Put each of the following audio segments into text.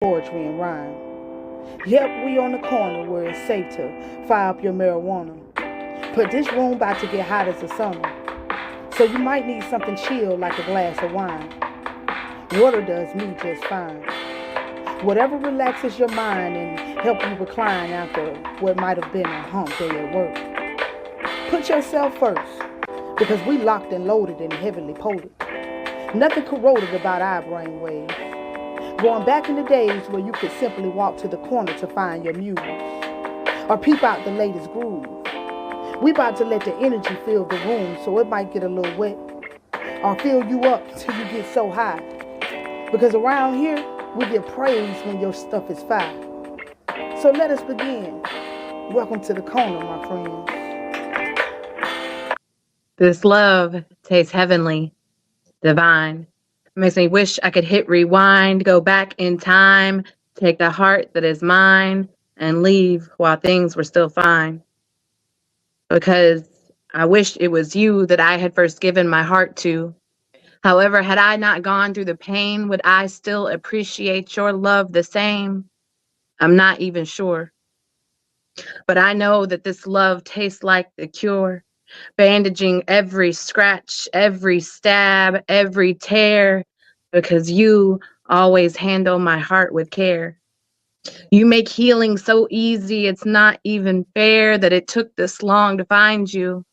poetry and rhyme. Yep, we on the corner where it's safe to fire up your marijuana. But this room about to get hot as the summer. So you might need something chill like a glass of wine. Water does me just fine. Whatever relaxes your mind and help you recline after what might have been a hump day at work. Put yourself first, because we locked and loaded and heavily potent. Nothing corroded about our brain waves. Going back in the days where you could simply walk to the corner to find your muse, or peep out the latest groove. We about to let the energy fill the room so it might get a little wet, or fill you up till you get so high. Because around here, we get praise when your stuff is fire. So let us begin. Welcome to the corner, my friends. This love tastes heavenly, divine. Makes me wish I could hit rewind, go back in time, take the heart that is mine, and leave while things were still fine. Because I wish it was you that I had first given my heart to. However, had I not gone through the pain, would I still appreciate your love the same? I'm not even sure. But I know that this love tastes like the cure, bandaging every scratch, every stab, every tear, because you always handle my heart with care. You make healing so easy, it's not even fair that it took this long to find you.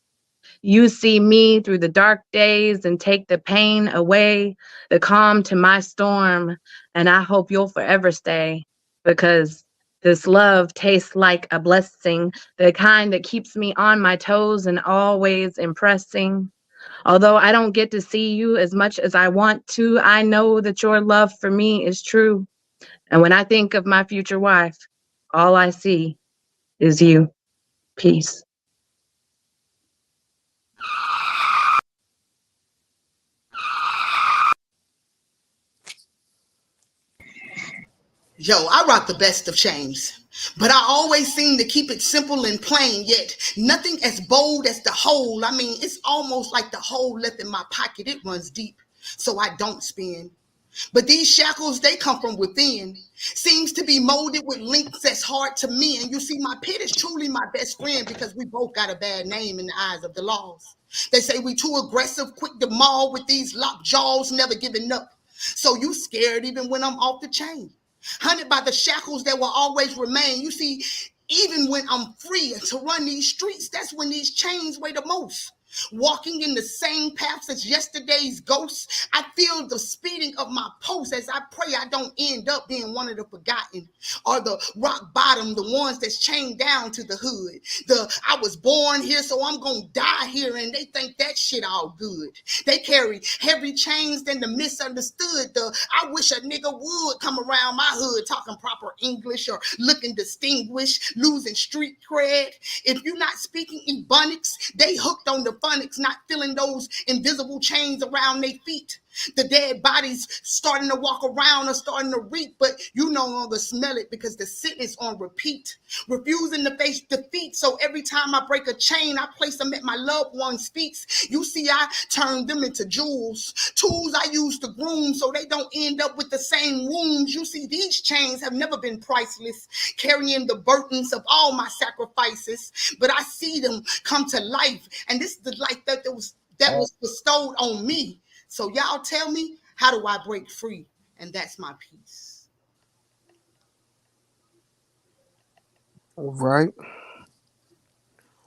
You see me through the dark days and take the pain away, the calm to my storm, and I hope you'll forever stay, because this love tastes like a blessing, the kind that keeps me on my toes and always impressing. Although I don't get to see you as much as I want to, I know that your love for me is true. And when I think of my future wife, all I see is you. Peace. Yo, I rock the best of chains, but I always seem to keep it simple and plain, yet nothing as bold as the hole. I mean, it's almost like the hole left in my pocket. It runs deep, so I don't spin. But these shackles, they come from within. Seems to be molded with links that's hard to mend. You see, my pit is truly my best friend because we both got a bad name in the eyes of the laws. They say we too aggressive, quick to maul with these locked jaws, never giving up. So you scared even when I'm off the chain. Hunted by the shackles that will always remain. You see, even when I'm free to run these streets, that's when these chains weigh the most. Walking in the same paths as yesterday's ghosts, I feel the speeding of my pulse as I pray I don't end up being one of the forgotten or the rock bottom, the ones that's chained down to the hood. The I was born here, so I'm gonna die here, and they think that shit all good. They carry heavy chains than the misunderstood. The I wish a nigga would come around my hood talking proper English or looking distinguished, losing street cred. If you're not speaking Ebonics, they hooked on the phonics, not feeling those invisible chains around their feet. The dead bodies starting to walk around or starting to reek, but you no longer smell it because the scent is on repeat. Refusing to face defeat, so every time I break a chain, I place them at my loved one's feet. You see, I turn them into jewels, tools I use to groom so they don't end up with the same wounds. You see, these chains have never been priceless, carrying the burdens of all my sacrifices, but I see them come to life, and this is the life that was bestowed on me. So y'all tell me, how do I break free? And that's my piece. All right.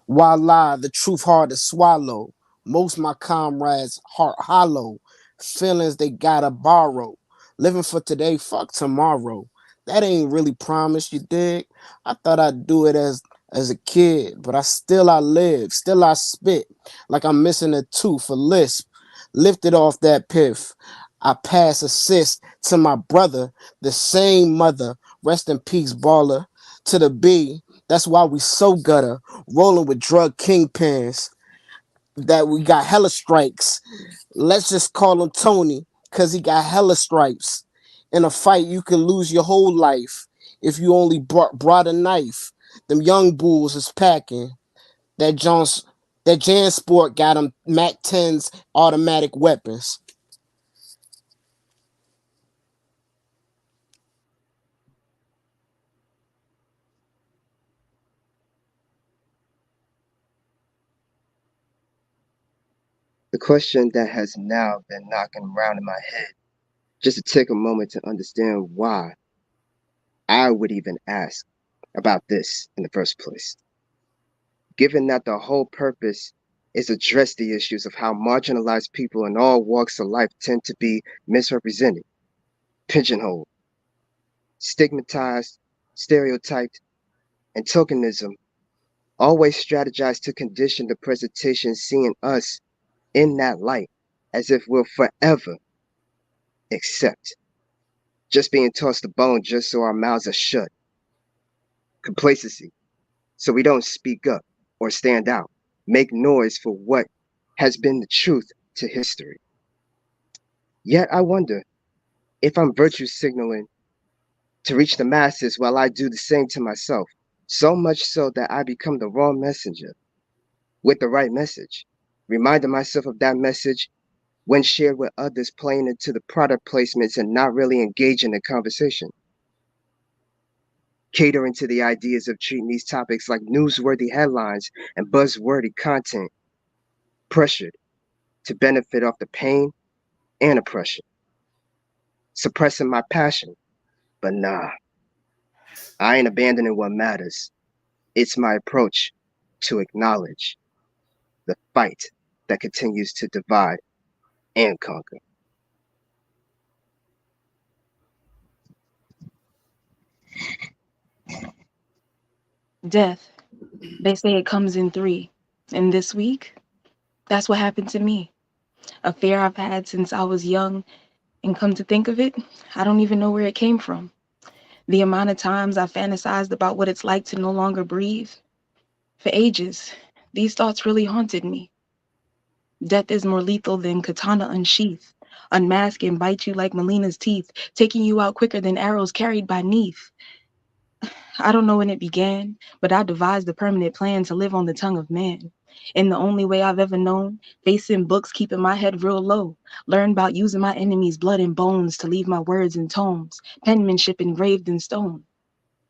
Why lie? The truth hard to swallow. Most my comrades heart hollow. Feelings they gotta borrow. Living for today, fuck tomorrow. That ain't really promised, you dig? I thought I'd do it as a kid, but I live, still I spit like I'm missing a tooth, a lisp. Lifted off that piff. I pass assist to my brother, the same mother. Rest in peace, baller. To the B. That's why we so gutter, rolling with drug kingpins. That we got hella strikes. Let's just call him Tony, cause he got hella stripes. In a fight, you can lose your whole life if you only brought a knife. Them young bulls is packing. That Jones, that Jansport got them Mac 10s automatic weapons. The question that has now been knocking around in my head, just to take a moment to understand why I would even ask about this in the first place. Given that the whole purpose is address the issues of how marginalized people in all walks of life tend to be misrepresented, pigeonholed, stigmatized, stereotyped, and tokenism always strategize to condition the presentation seeing us in that light as if we'll forever accept just being tossed a bone just so our mouths are shut, complacency so we don't speak up or stand out, make noise for what has been the truth to history. Yet I wonder if I'm virtue signaling to reach the masses while I do the same to myself, so much so that I become the wrong messenger with the right message, reminding myself of that message when shared with others, playing into the product placements and not really engaging in conversation, catering to the ideas of treating these topics like newsworthy headlines and buzzworthy content, pressured to benefit off the pain and oppression, suppressing my passion. But nah, I ain't abandoning what matters. It's my approach to acknowledge the fight that continues to divide and conquer. Death. They say it comes in three. And this week, that's what happened to me. A fear I've had since I was young, and come to think of it, I don't even know where it came from. The amount of times I fantasized about what it's like to no longer breathe. For ages, these thoughts really haunted me. Death is more lethal than katana unsheathed. Unmask and bite you like Melina's teeth, taking you out quicker than arrows carried by Neith. I don't know when it began, but I devised a permanent plan to live on the tongue of man. In the only way I've ever known, facing books, keeping my head real low. Learn about using my enemy's blood and bones to leave my words in tomes, penmanship engraved in stone.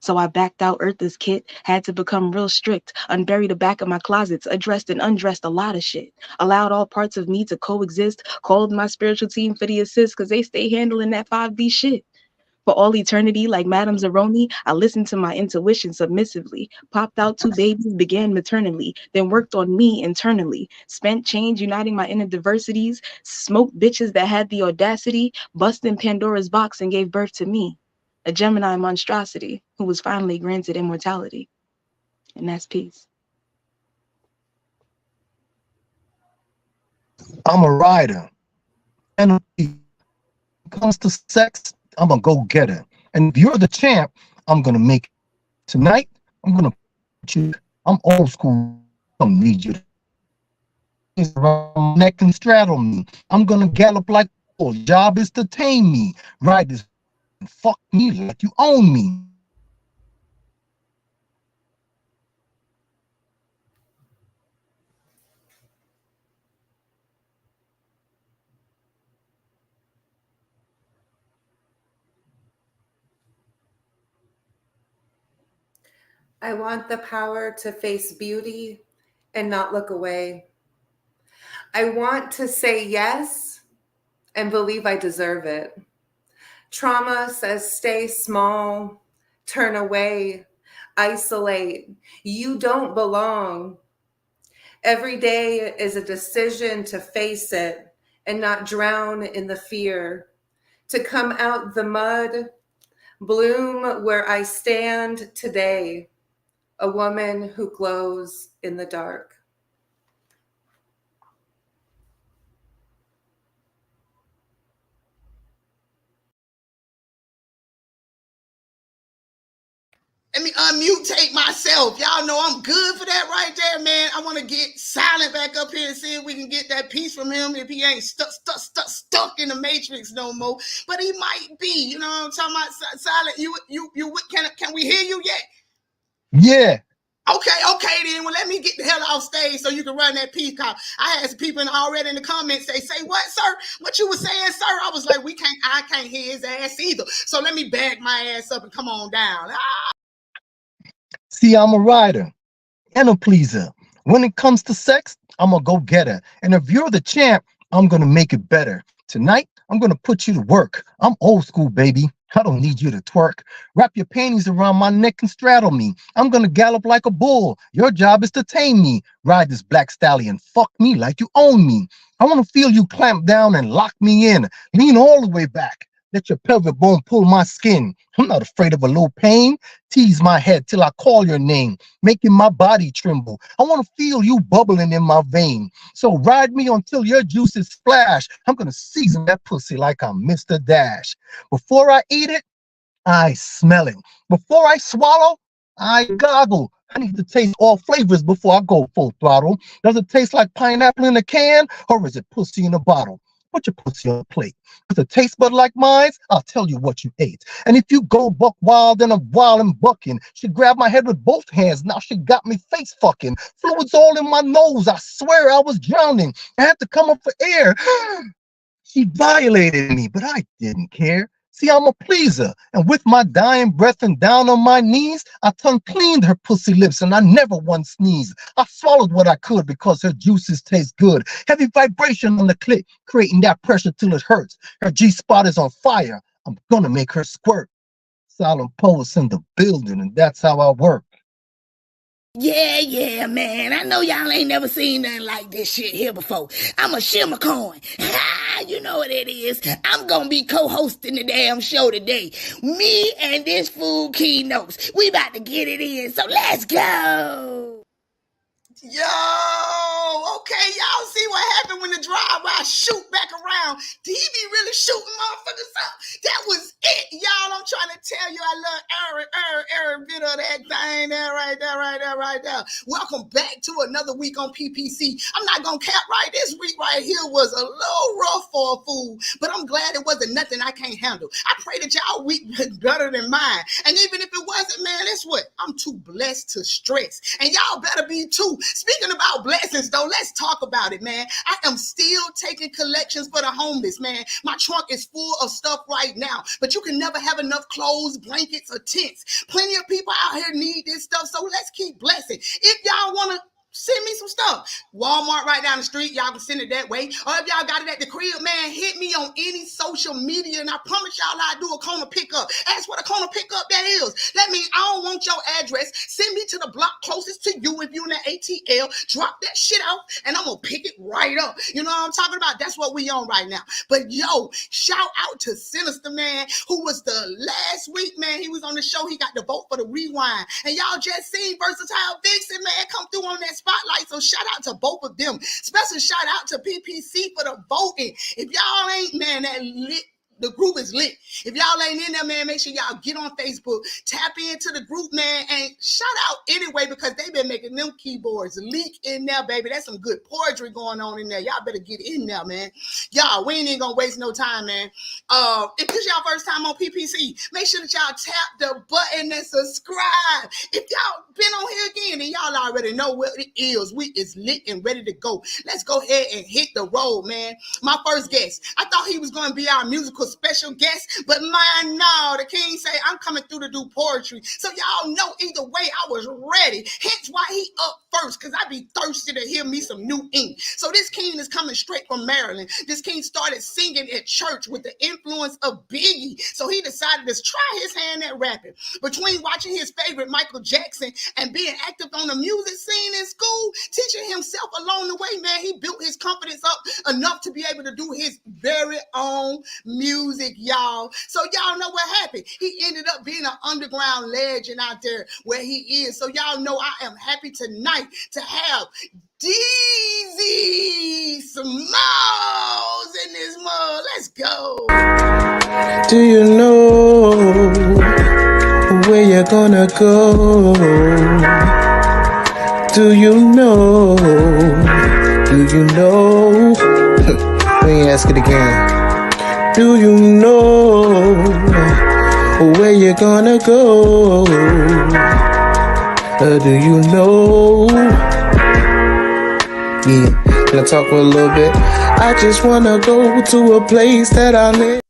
So I backed out Eartha's kit, had to become real strict, unburied the back of my closets, addressed and undressed a lot of shit. Allowed all parts of me to coexist, called my spiritual team for the assist, cause they stay handling that 5D shit. For all eternity, like Madame Zeroni, I listened to my intuition submissively, popped out 2 babies, began maternally, then worked on me internally, spent change uniting my inner diversities, smoked bitches that had the audacity, busting Pandora's box and gave birth to me, a Gemini monstrosity who was finally granted immortality. And that's peace. I'm a rider. And when it comes to sex, I'm a go-getter. And if you're the champ, I'm gonna make it. Tonight, I'm gonna put you. I'm old school. I don't need you to around my neck and straddle me. I'm gonna gallop like a bull. Job is to tame me. Ride this and fuck me like you own me. I want the power to face beauty and not look away. I want to say yes and believe I deserve it. Trauma says stay small, turn away, isolate. You don't belong. Every day is a decision to face it and not drown in the fear, to come out the mud, bloom where I stand today, a woman who glows in the dark. Let me unmutate myself. Y'all know I'm good for that right there, man. I want to get Silent back up here and see if we can get that piece from him if he ain't stuck in the matrix no more. But he might be. You know what I'm talking about? Silent, you can we hear you yet? Yeah. Okay, then. Well, let me get the hell off stage so you can run that piece. Cause I had some people already in the comments say what, sir? What you was saying, sir? I was like, I can't hear his ass either. So let me back my ass up and come on down. See, I'm a rider and a pleaser. When it comes to sex, I'm a go-getter. And if you're the champ, I'm going to make it better. Tonight, I'm going to put you to work. I'm old school, baby. I don't need you to twerk. Wrap your panties around my neck and straddle me. I'm going to gallop like a bull. Your job is to tame me. Ride this black stallion. Fuck me like you own me. I want to feel you clamp down and lock me in. Lean all the way back. Let your pelvic bone pull my skin. I'm not afraid of a little pain. Tease my head till I call your name, making my body tremble. I want to feel you bubbling in my vein. So ride me until your juices splash. I'm going to season that pussy like I'm Mr. Dash. Before I eat it, I smell it. Before I swallow, I goggle. I need to taste all flavors before I go full throttle. Does it taste like pineapple in a can, or is it pussy in a bottle? Put your pussy on a plate. With a taste bud like mine, I'll tell you what you ate. And if you go buck wild, then I'm wild and bucking. She grabbed my head with both hands. Now she got me face fucking. Fluids all in my nose. I swear I was drowning. I had to come up for air. She violated me, but I didn't care. See, I'm a pleaser, and with my dying breath and down on my knees, I tongue cleaned her pussy lips and I never once sneezed. I swallowed what I could because her juices taste good. Heavy vibration on the clit, creating that pressure till it hurts. Her G-spot is on fire. I'm gonna make her squirt. Silent poets in the building, and that's how I work. Yeah, man. I know y'all ain't never seen nothing like this shit here before. I'm a shimmer coin. You know what it is. I'm gonna be co-hosting the damn show today. Me and this fool Key-notez. We about to get it in, so let's go. Yo, okay, y'all see what happened when the drive-by shoot back around. Did he be really shooting motherfuckers up? That was it, y'all. I'm trying to tell you, I love every bit of that thing there, right there. Welcome back to another week on PPC. I'm not gonna cap right. This week right here was a little rough for a fool, but I'm glad it wasn't nothing I can't handle. I pray that y'all week was better than mine. And even if it wasn't, man, that's what I'm too blessed to stress. And y'all better be too. Speaking about blessings, though, let's talk about it, man. I am still taking collections for the homeless, man. My trunk is full of stuff right now, but you can never have enough clothes, blankets, or tents. Plenty of people out here need this stuff, so let's keep blessing. If y'all want to send me some stuff, Walmart right down the street, y'all can send it that way. Or if y'all got it at the crib, man, hit me on any social media, and I promise y'all I'll do a corner pickup. Ask what a corner pickup that is. That means I don't want your address. Send me to the block closest to you if you're in the ATL. Drop that shit out, and I'm gonna pick it right up. You know what I'm talking about? That's what we on right now. But yo, shout out to Sinister, man, who was the last week, man. He was on the show. He got the vote for the rewind. And y'all just seen Versatile Vixen, man, come through on that spotlight. So shout out to both of them. Special shout out to PPC for the voting. If y'all ain't, man, that lit. The group is lit. If y'all ain't in there, man, make sure y'all get on Facebook, tap into the group, man, and shout out anyway, because they've been making them keyboards leak in there, baby. That's some good poetry going on in there. Y'all better get in there, man. Y'all, we ain't even gonna waste no time, man. If this y'all first time on PPC, make sure that y'all tap the button and subscribe. If y'all been on here again, and y'all already know what it is, we is lit and ready to go. Let's go ahead and hit the road, man. My first guest, I thought he was going to be our musical special guest, but man, no, the king say I'm coming through to do poetry. So y'all know either way I was ready. Hence why he up first, because I be thirsty to hear me some new ink. So this king is coming straight from Maryland. This king started singing at church with the influence of Biggie. So he decided to try his hand at rapping. Between watching his favorite Michael Jackson and being active on the music scene in school, teaching himself along the way, man, he built his confidence up enough to be able to do his very own music, y'all. So y'all know what happened. He ended up being an underground legend out there where he is. So y'all know I am happy tonight to have DZ Smalls in this mug. Let's go. Do you know where you're gonna go? Do you know? Do you know? Let me ask it again. Do you know where you're gonna go? Do you know? Yeah, can I talk for a little bit? I just wanna go to a place that I live.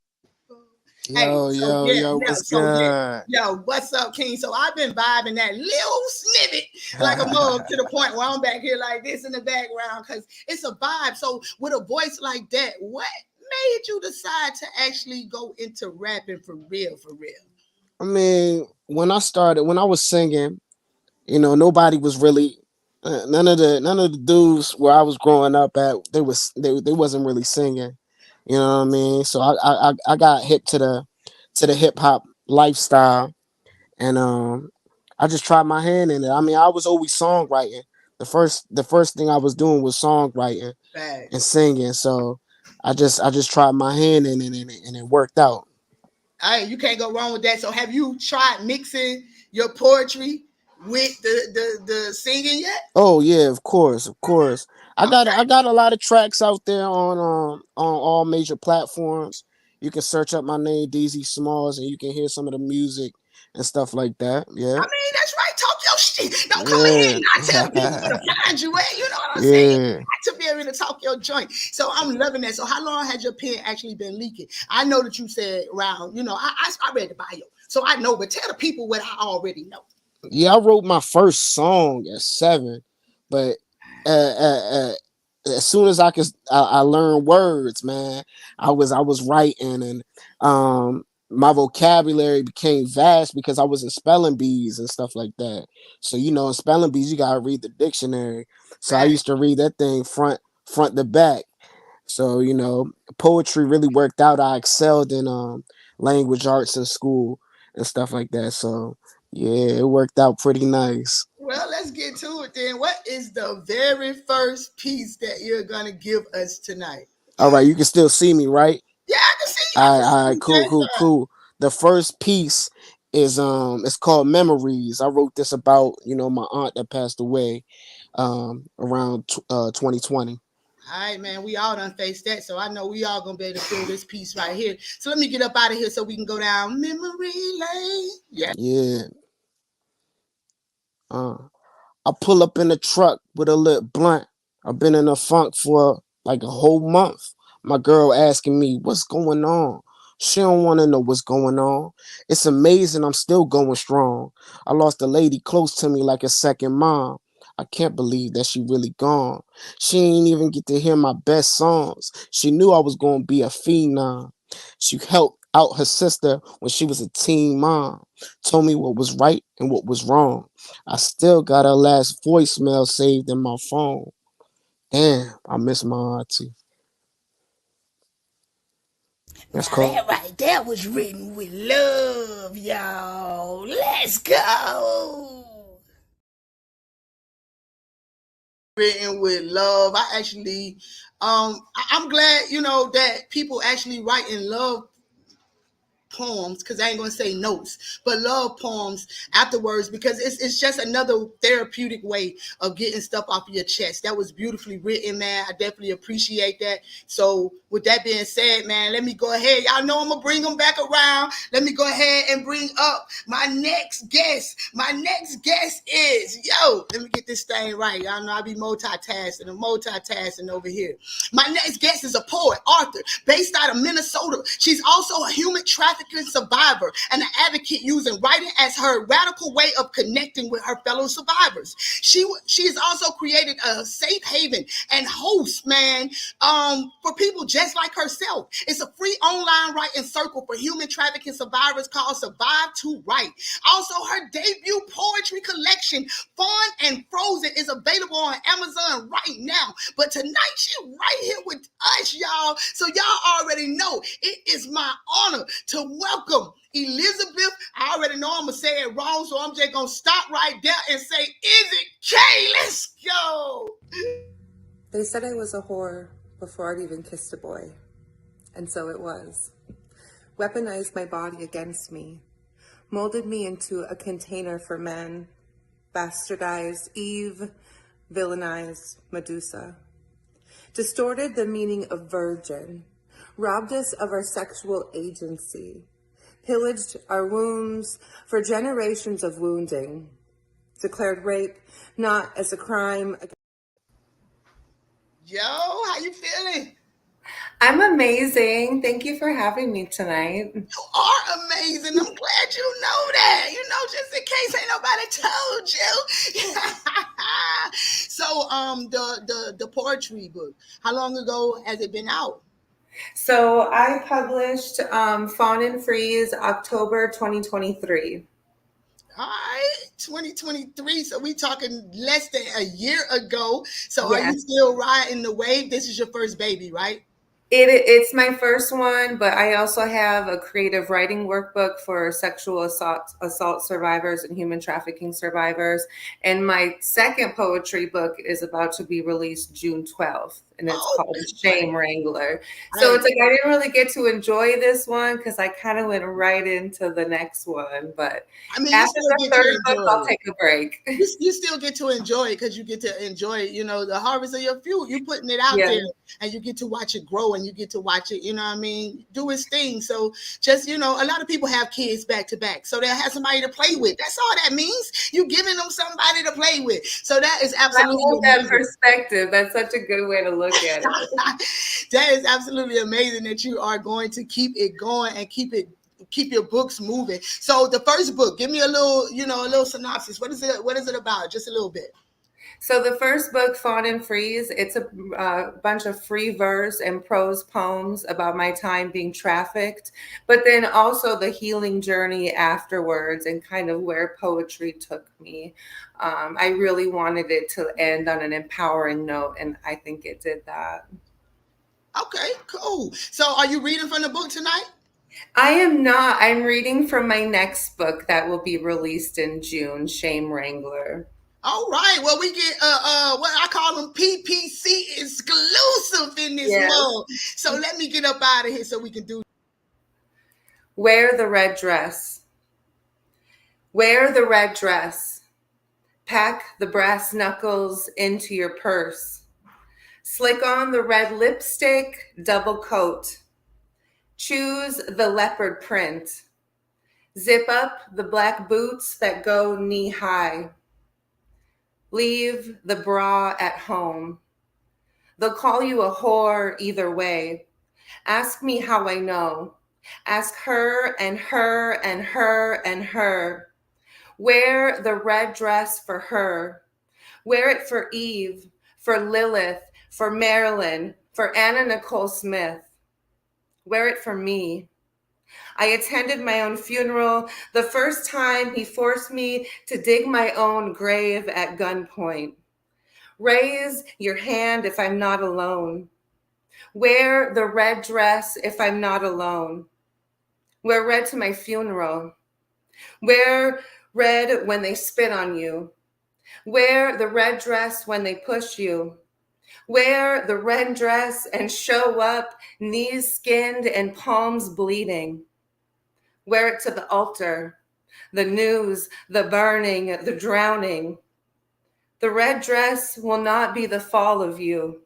Hey, Yo, so yo, yeah, yo, yeah, what's so yeah. good? Yo, what's up, King? So I've been vibing that little snippet like a mug to the point where I'm back here like this in the background because it's a vibe. So with a voice like that, what made you decide to actually go into rapping for real, for real? I mean, when I was singing, nobody was really none of the dudes where I was growing up at, they wasn't really singing. You know what I mean? So I got hip to the hip hop lifestyle, and I just tried my hand in it. I mean, I was always songwriting. The first thing I was doing was songwriting Right. and singing. So I just tried my hand in it, and it worked out. Hey, you can't go wrong with that. So have you tried mixing your poetry with the singing yet? Oh yeah, of course, of course. I Okay. got a lot of tracks out there on all major platforms. You can search up my name, DZ Smalls, and you can hear some of the music and stuff like that. Yeah, I mean, that's right. Talk your shit. Don't come in here yeah, and not tell people where to find you at. You know what I'm saying? You yeah. got to be able to talk your joint. So I'm loving that. So how long has your pen actually been leaking? I know that you said around, I read the bio. So I know, but tell the people what I already know. Yeah, I wrote my first song at 7, but uh, uh, as soon as I learned words, man. I was writing, and my vocabulary became vast because I was in spelling bees and stuff like that. So in spelling bees you gotta read the dictionary. So I Right. used to read that thing front to back. So poetry really worked out. I excelled in language arts in school and stuff like that. So yeah, it worked out pretty nice. Well, let's get to it then. What is the very first piece that you're gonna give us tonight? All right, you can still see me, right? Yeah, I can see you. I can All see right, you, cool, cool, Jay. cool. The first piece is it's called Memories. I wrote this about my aunt that passed away around 2020. All right, man, we all done faced that, so I know we all gonna be able to feel this piece right here. So let me get up out of here so we can go down memory lane. Yeah. Yeah. Uh, I pull up in the truck with a lit blunt. I've been in a funk for like a whole month. My girl asking me what's going on. She don't want to know what's going on. It's amazing I'm still going strong. I lost a lady close to me like a second mom. I can't believe that she really gone. She ain't even get to hear my best songs. She knew I was going to be a phenom. She helped out her sister when she was a teen mom. Told me what was right and what was wrong. I still got her last voicemail saved in my phone. Damn, I miss my auntie. That's Now cool. that right there was written with love, y'all. Let's go. Written with love. I'm glad, that people actually write in love poems, because I ain't gonna say notes, but love poems afterwards, because it's just another therapeutic way of getting stuff off of your chest. That was beautifully written, man. I definitely appreciate that. So with that being said, man, let me go ahead. Y'all know I'm gonna bring them back around. Let me go ahead and bring up my next guest. My next guest is, let me get this thing right. Y'all know I be multitasking over here. My next guest is a poet, author, based out of Minnesota. She's also a human trafficking survivor and an advocate using writing as her radical way of connecting with her fellow survivors. She has also created a safe haven and host, man, for people just like herself. It's a free online writing circle for human trafficking survivors called Survive to Write. Also, her debut poetry collection, Fun and Frozen, is available on Amazon right now. But tonight, she's right here with us, y'all. So y'all already know it is my honor to welcome Elizabeth. I already know I'm going to say it wrong, so I'm just going to stop right there and say, is it K? Let's go. They said I was a whore before I'd even kissed a boy. And so it was. Weaponized my body against me. Molded me into a container for men. Bastardized Eve. Villainized Medusa. Distorted the meaning of virgin. Robbed us of our sexual agency. Pillaged our wombs for generations of wounding. Declared rape not as a crime. Yo, how you feeling? I'm amazing. Thank you for having me tonight. You are amazing. I'm glad you know that. Just in case ain't nobody told you. So, the poetry book. How long ago has it been out? So I published Fawn and Freeze October 2023. All right, 2023. So we talking less than a year ago. So are Yes. you still riding the wave? This is your first baby, right? It's my first one, but I also have a creative writing workbook for sexual assault survivors and human trafficking survivors. And my second poetry book is about to be released June 12th, and it's Oh, called Shame Wrangler. So right. it's like I didn't really get to enjoy this one because I kind of went right into the next one. But I mean, you after still the get to third book, enjoy I'll it. take a break. You still get to enjoy it because you get to enjoy, the harvest of your fruit. You putting it out Yeah. there, and you get to watch it grow, and you get to watch it, do its thing. So just, a lot of people have kids back to back, so they'll have somebody to play with. That's all that means. You giving them somebody to play with. So that is I absolutely love that amazing. perspective. That's such a good way to look at it. That is absolutely amazing that you are going to keep it going and keep your books moving. So the first book, give me a little synopsis. What is it about? Just a little bit. So the first book, Fawn and Freeze, it's a bunch of free verse and prose poems about my time being trafficked, but then also the healing journey afterwards and kind of where poetry took me. I really wanted it to end on an empowering note, and I think it did that. Okay, cool. So are you reading from the book tonight? I am not. I'm reading from my next book that will be released in June, Shame Wrangler. All right. Well, we get what I call them PPC exclusive in this Yes. mug. So let me get up out of here so we can do. Wear the red dress. Wear the red dress. Pack the brass knuckles into your purse. Slick on the red lipstick, double coat. Choose the leopard print. Zip up the black boots that go knee high. Leave the bra at home. They'll call you a whore either way. Ask me how I know. Ask her and her and her and her. Wear the red dress for her. Wear it for Eve, for Lilith, for Marilyn, for Anna Nicole Smith. Wear it for me. I attended my own funeral the first time he forced me to dig my own grave at gunpoint. Raise your hand if I'm not alone. Wear the red dress if I'm not alone. Wear red to my funeral. Wear red when they spit on you. Wear the red dress when they push you. Wear the red dress and show up, knees skinned and palms bleeding. Wear it to the altar, the news, the burning, the drowning. The red dress will not be the fall of you.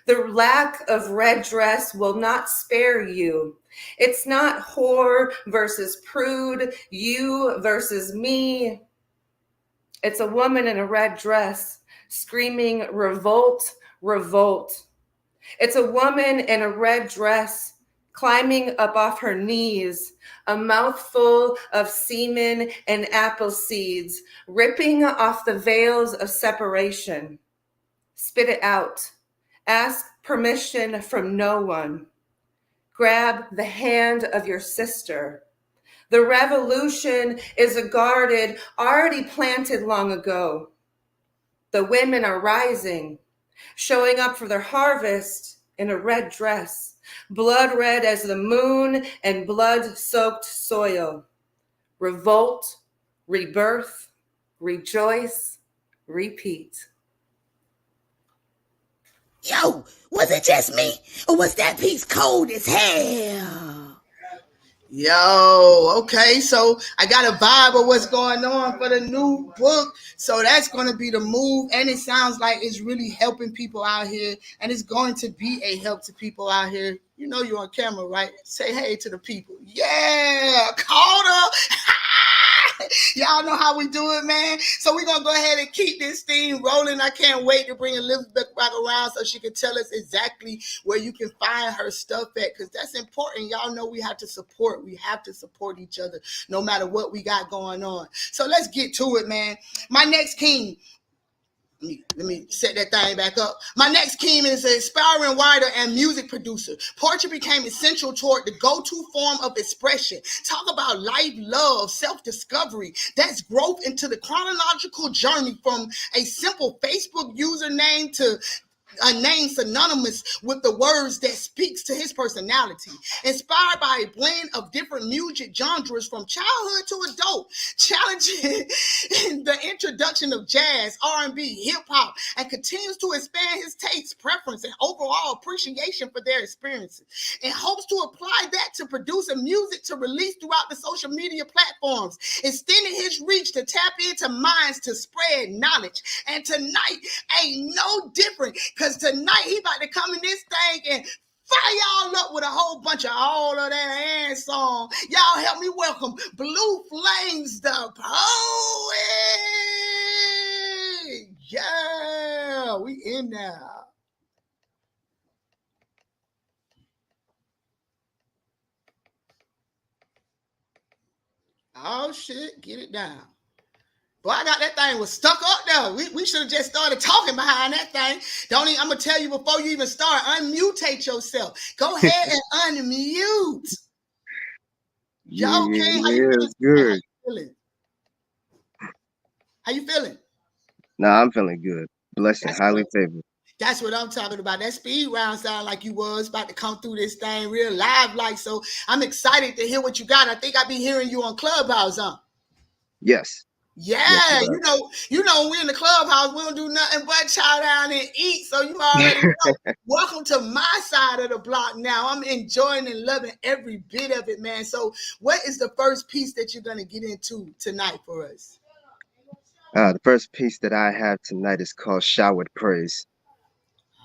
The lack of red dress will not spare you. It's not whore versus prude, you versus me. It's a woman in a red dress screaming, revolt, revolt. It's a woman in a red dress climbing up off her knees, a mouthful of semen and apple seeds, ripping off the veils of separation. Spit it out. Ask permission from no one. Grab the hand of your sister. The revolution is guarded, already planted long ago. The women are rising, showing up for their harvest in a red dress, blood red as the moon and blood-soaked soil. Revolt, rebirth, rejoice, repeat. Yo, was it just me, or was that piece cold as hell? Yo, okay, so I got a vibe of what's going on for the new book. So that's going to be the move, and it sounds like it's really helping people out here, and it's going to be a help to people out here. You know you're on camera, right? Say hey to the people. Yeah, Carter. Y'all know how we do it, man. So we're going to go ahead and keep this theme rolling. I can't wait to bring Elizabeth back around so she can tell us exactly where you can find her stuff at, because that's important. Y'all know we have to support. We have to support each other no matter what we got going on. So let's get to it, man. My next king, let me set that thing back up. My next king is an aspiring writer and music producer. Poetry became essential toward the go-to form of expression. Talk about life, love, self-discovery. That's growth into the chronological journey from a simple Facebook username to a name synonymous with the words that speaks to his personality. Inspired by a blend of different music genres from childhood to adult, challenging the introduction of jazz, R&B, hip-hop, and continues to expand his taste, preference, and overall appreciation for their experiences, and hopes to apply that to producing music to release throughout the social media platforms, extending his reach to tap into minds to spread knowledge. And tonight ain't no different, because tonight he about to come in this thing and fire y'all up with a whole bunch of all of that hand song. Y'all help me welcome Blue Flames, the poet. Yeah, we in there. Oh shit, get it down. Boy, I got that thing was stuck up there. We should have just started talking behind that thing. Don't even, I'm gonna tell you before you even start, unmutate yourself. Go ahead and unmute. Yo, King, how you It's feeling? good. How you feeling? Nah, I'm feeling good. Blessed and That's highly what, favored. that's what I'm talking about. That speed round sound like you was about to come through this thing real live like. So I'm excited to hear what you got. I think I've been hearing you on Clubhouse, huh? Yes. Yeah, Yes, you know, we in the clubhouse, we don't do nothing but chow down and eat. So you already know. Welcome to my side of the block now. I'm enjoying and loving every bit of it, man. So what is the first piece that you're gonna get into tonight for us? The first piece that I have tonight is called Showered Praise.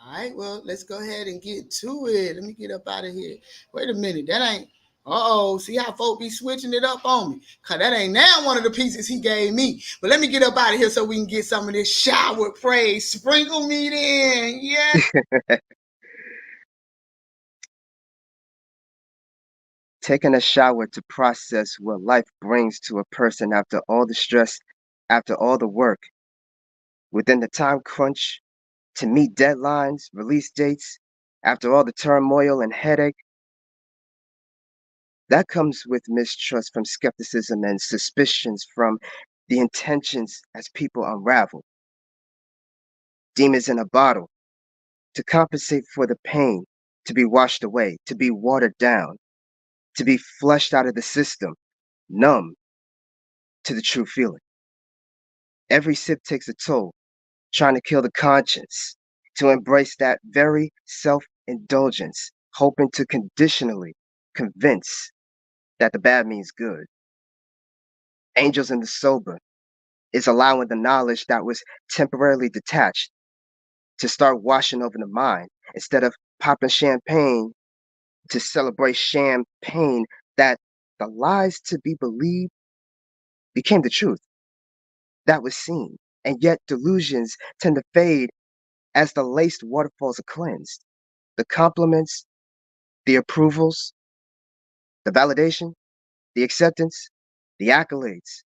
All right, well, let's go ahead and get to it. Let me get up out of here. Wait a minute, that ain't. Uh-oh, see how folk be switching it up on me? Because that ain't now one of the pieces he gave me. But let me get up out of here so we can get some of this shower praise. Sprinkle me in. Yeah. Taking a shower to process what life brings to a person after all the stress, after all the work, within the time crunch, to meet deadlines, release dates, after all the turmoil and headache. That comes with mistrust from skepticism and suspicions from the intentions as people unravel. Demons in a bottle to compensate for the pain, to be washed away, to be watered down, to be flushed out of the system, numb to the true feeling. Every sip takes a toll, trying to kill the conscience, to embrace that very self indulgence, hoping to conditionally convince that the bad means good. Angels in the sober is allowing the knowledge that was temporarily detached to start washing over the mind instead of popping champagne to celebrate champagne that the lies to be believed became the truth that was seen. And yet delusions tend to fade as the laced waterfalls are cleansed. The compliments, the approvals, the validation, the acceptance, the accolades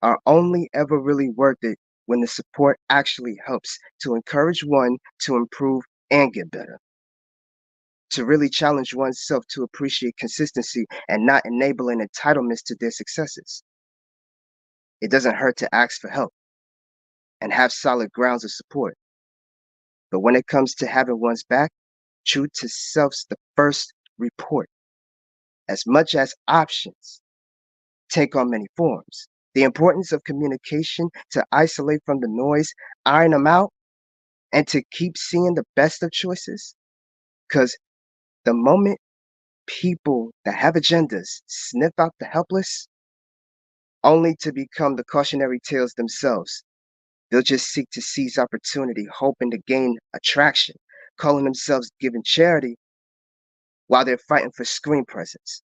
are only ever really worth it when the support actually helps to encourage one to improve and get better. To really challenge oneself to appreciate consistency and not enabling entitlements to their successes. It doesn't hurt to ask for help and have solid grounds of support. But when it comes to having one's back, true to self's the first report. As much as options take on many forms, the importance of communication to isolate from the noise, iron them out, and to keep seeing the best of choices. Because the moment people that have agendas sniff out the helpless, only to become the cautionary tales themselves, they'll just seek to seize opportunity, hoping to gain attraction, calling themselves giving charity while they're fighting for screen presence.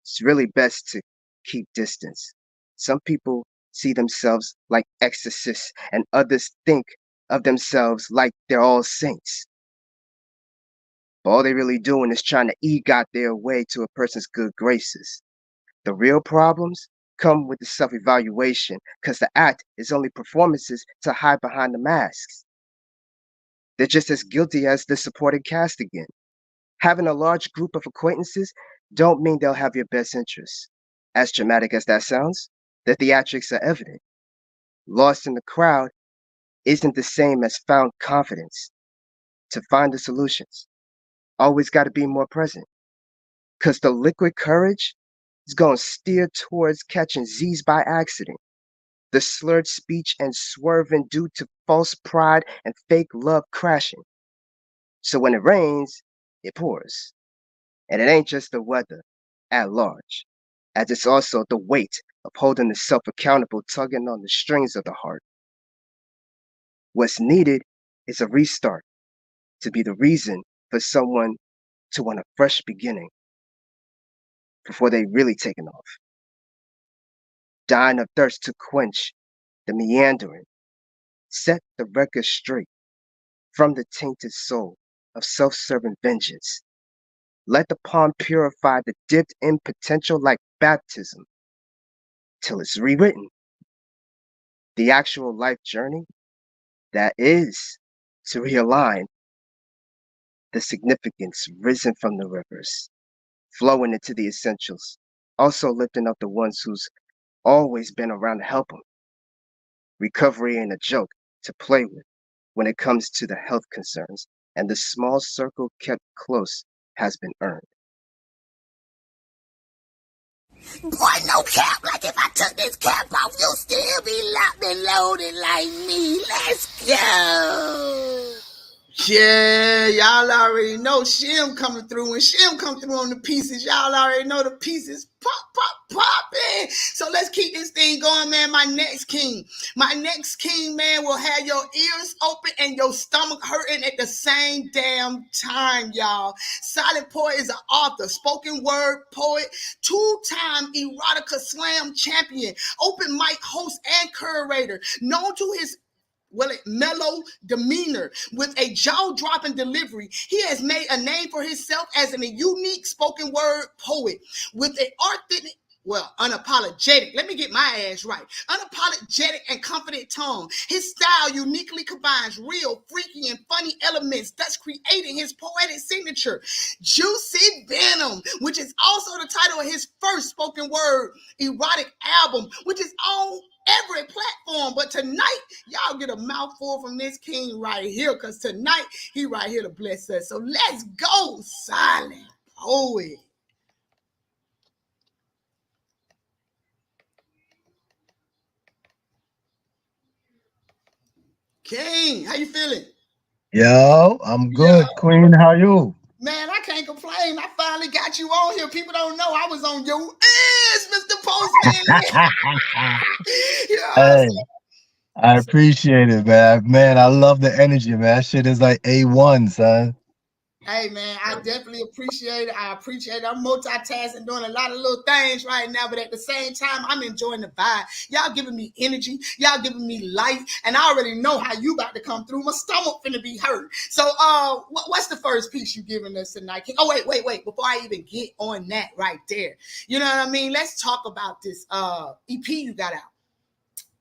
It's really best to keep distance. Some people see themselves like exorcists, and others think of themselves like they're all saints. But all they're really doing is trying to EGOT their way to a person's good graces. The real problems come with the self-evaluation, because the act is only performances to hide behind the masks. They're just as guilty as the supporting cast again. Having a large group of acquaintances don't mean they'll have your best interests. As dramatic as that sounds, the theatrics are evident. Lost in the crowd isn't the same as found confidence. To find the solutions, always got to be more present. Because the liquid courage is going to steer towards catching Z's by accident. The slurred speech and swerving due to false pride and fake love crashing. So when it rains, it pours. And it ain't just the weather at large, as it's also the weight of holding the self accountable, tugging on the strings of the heart. What's needed is a restart to be the reason for someone to want a fresh beginning before they really taken off. Dying of thirst to quench the meandering, set the record straight from the tainted soul of self-serving vengeance. Let the pond purify the dipped in potential like baptism till it's rewritten. The actual life journey, that is to realign the significance risen from the rivers, flowing into the essentials, also lifting up the ones who's always been around to help them. Recovery ain't a joke to play with when it comes to the health concerns, and the small circle kept close has been earned. Boy, no cap. Like if I took this cap off, you'll still be locked and loaded like me. Let's go. Yeah, y'all already know Shim coming through. When Shim come through on the pieces, y'all already know the pieces popping. So let's keep this thing going, man. My next king, man, will have your ears open and your stomach hurting at the same damn time, y'all. Silent Poet is an author, spoken word poet, two-time erotica slam champion, open mic host and curator, known to his mellow demeanor with a jaw-dropping delivery. He has made a name for himself as a unique spoken word poet with an authentic, unapologetic, let me get my ass right, unapologetic and confident tone. His style uniquely combines real, freaky, and funny elements, thus creating his poetic signature, Juicy Venom, which is also the title of his first spoken word erotic album, which is on every platform. But tonight, y'all get a mouthful from this king right here, because tonight, he right here to bless us. So let's go, Silent Poet. King, how you feeling? Yo, I'm good, Queen. How you? Man, I can't complain. I finally got you on here. People don't know I was on your ass, Mr. Postman. Hey, I appreciate it, man. Man, I love the energy, man. That shit is like A1, son. Hey, man, I definitely appreciate it. I'm multitasking, doing a lot of little things right now, but at the same time, I'm enjoying the vibe. Y'all giving me energy. Y'all giving me life. And I already know how you about to come through. My stomach finna be hurt. So, what's the first piece you giving us tonight? Oh, wait. Before I even get on that right there, you know what I mean? Let's talk about this EP you got out.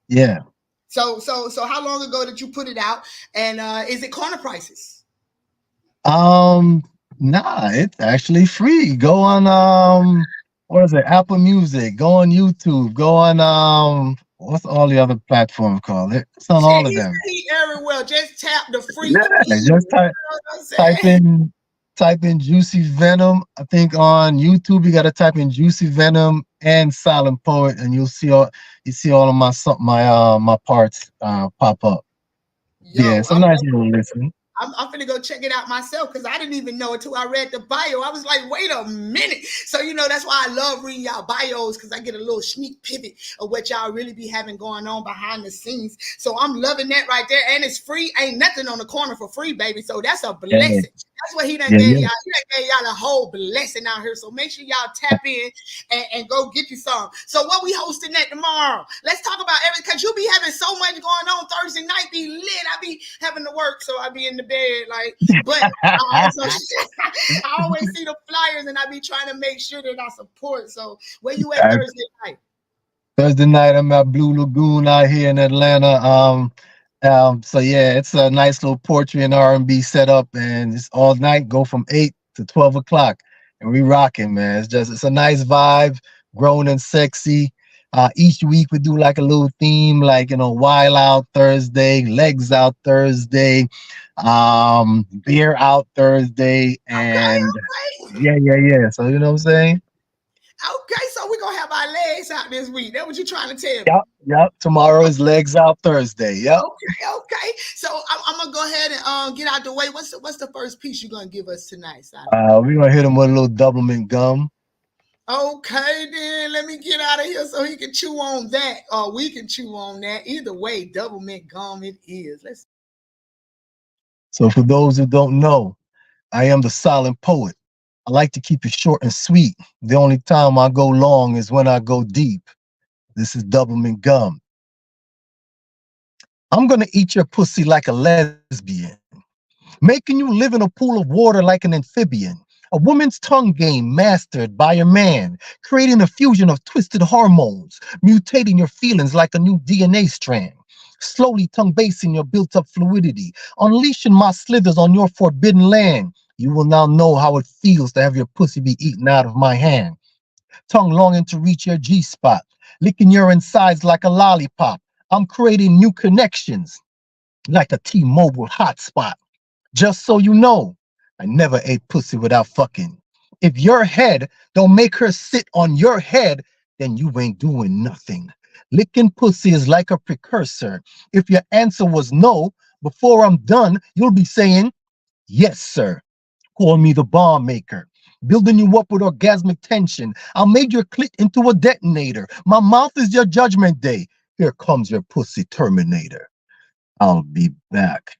Yeah. So how long ago did you put it out? And is it corner prices? Nah, it's actually free. Go on what is it? Apple Music. Go on YouTube. Go on what's all the other platforms called? It's on all of them. Everywhere. Just tap the free. Yeah, just type in Juicy Venom. I think on YouTube you gotta type in Juicy Venom and Silent Poet, and you see all of my parts pop up. Yeah, it's a nice little listen. I'm finna go check it out myself, because I didn't even know until I read the bio. I was like, wait a minute. So, that's why I love reading y'all bios, because I get a little sneak pivot of what y'all really be having going on behind the scenes. So I'm loving that right there. And it's free. Ain't nothing on the corner for free, baby. So that's a blessing. That's what he done Yeah, gave yeah. y'all. He done gave y'all a whole blessing out here. So make sure y'all tap in and go get you some. So what we hosting that tomorrow? Let's talk about everything, because you be having so much going on Thursday night. Be lit. I be having to work, so I be in the bed like. But I also I always see the flyers, and I be trying to make sure that I support. So where you at Thursday night? Thursday night, I'm at Blue Lagoon out here in Atlanta. So yeah, it's a nice little poetry and R&B setup, and it's all night. Go from 8 to 12 o'clock, and we rocking, man. It's a nice vibe, grown and sexy. Each week we do like a little theme, like Wild Out Thursday, Legs Out Thursday, Beer Out Thursday, and Okay. yeah. So you know what I'm saying? Okay, so we're gonna have our legs out this week. That's what you're trying to tell me. Yep. Tomorrow is Legs Out Thursday. Yep. Okay. So I'm gonna go ahead and get out the way. What's the first piece you're gonna give us tonight, Simon? We're gonna hit him with a little double mint gum. Okay, then let me get out of here so he can chew on that, or we can chew on that. Either way, double mint gum it is. Let's. So for those who don't know, I am the silent poet. I like to keep it short and sweet. The only time I go long is when I go deep. This is double mint gum. I'm gonna eat your pussy like a lesbian, making you live in a pool of water like an amphibian. A woman's tongue game mastered by a man, creating a fusion of twisted hormones, mutating your feelings like a new DNA strand, slowly tongue basing your built-up fluidity, unleashing my slithers on your forbidden land. You will now know how it feels to have your pussy be eaten out of my hand. Tongue longing to reach your G-spot, licking your insides like a lollipop. I'm creating new connections like a T-Mobile hotspot. Just so you know, I never ate pussy without fucking. If your head don't make her sit on your head, then you ain't doing nothing. Licking pussy is like a precursor. If your answer was no, before I'm done, you'll be saying, yes, sir. Call me the bomb maker. Building you up with orgasmic tension. I'll make your clit into a detonator. My mouth is your judgment day. Here comes your pussy terminator. I'll be back.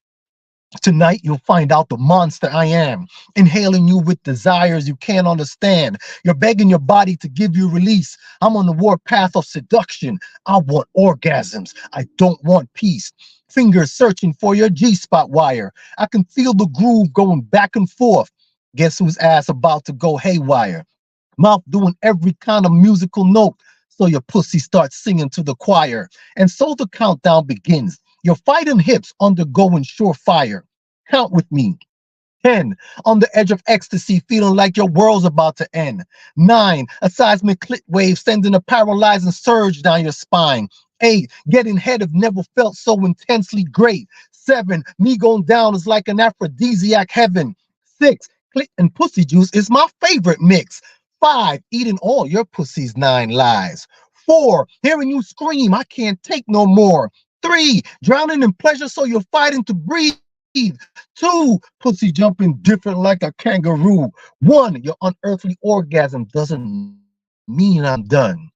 Tonight, you'll find out the monster I am, inhaling you with desires you can't understand. You're begging your body to give you release. I'm on the warpath of seduction. I want orgasms. I don't want peace. Fingers searching for your G-spot wire. I can feel the groove going back and forth. Guess whose ass about to go haywire? Mouth doing every kind of musical note. So your pussy starts singing to the choir. And so the countdown begins. Your fighting hips undergoing surefire. Count with me. 10, on the edge of ecstasy, feeling like your world's about to end. 9, a seismic clit wave sending a paralyzing surge down your spine. 8, getting head have never felt so intensely great. 7, me going down is like an aphrodisiac heaven. 6, clit and pussy juice is my favorite mix. 5, eating all your pussy's 9 lives. 4, hearing you scream, I can't take no more. 3, drowning in pleasure so you're fighting to breathe. 2, pussy jumping different like a kangaroo. 1, your unearthly orgasm doesn't mean I'm done.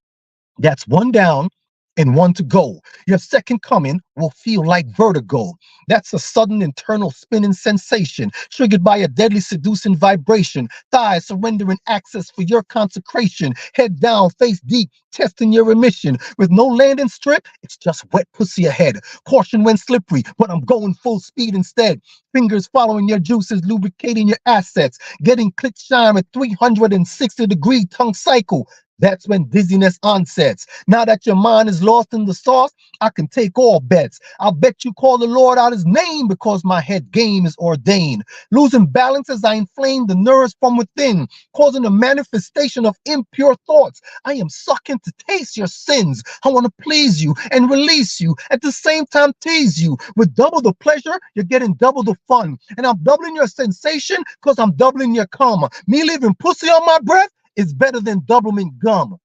That's 1 down and 1 to go. Your second coming will feel like vertigo. That's a sudden internal spinning sensation triggered by a deadly seducing vibration. Thighs surrendering access for your consecration. Head down, face deep, testing your emission. With no landing strip, it's just wet pussy ahead. Caution when slippery, but I'm going full speed instead. Fingers following your juices, lubricating your assets. Getting clit shine with 360-degree tongue cycle. That's when dizziness onsets. Now that your mind is lost in the sauce, I can take all bets. I'll bet you call the Lord out his name because my head game is ordained. Losing balance as I inflame the nerves from within, causing a manifestation of impure thoughts. I am sucking to taste your sins. I want to please you and release you. At the same time, tease you. With double the pleasure, you're getting double the fun. And I'm doubling your sensation because I'm doubling your cum. Me leaving pussy on my breath is better than double mint gum.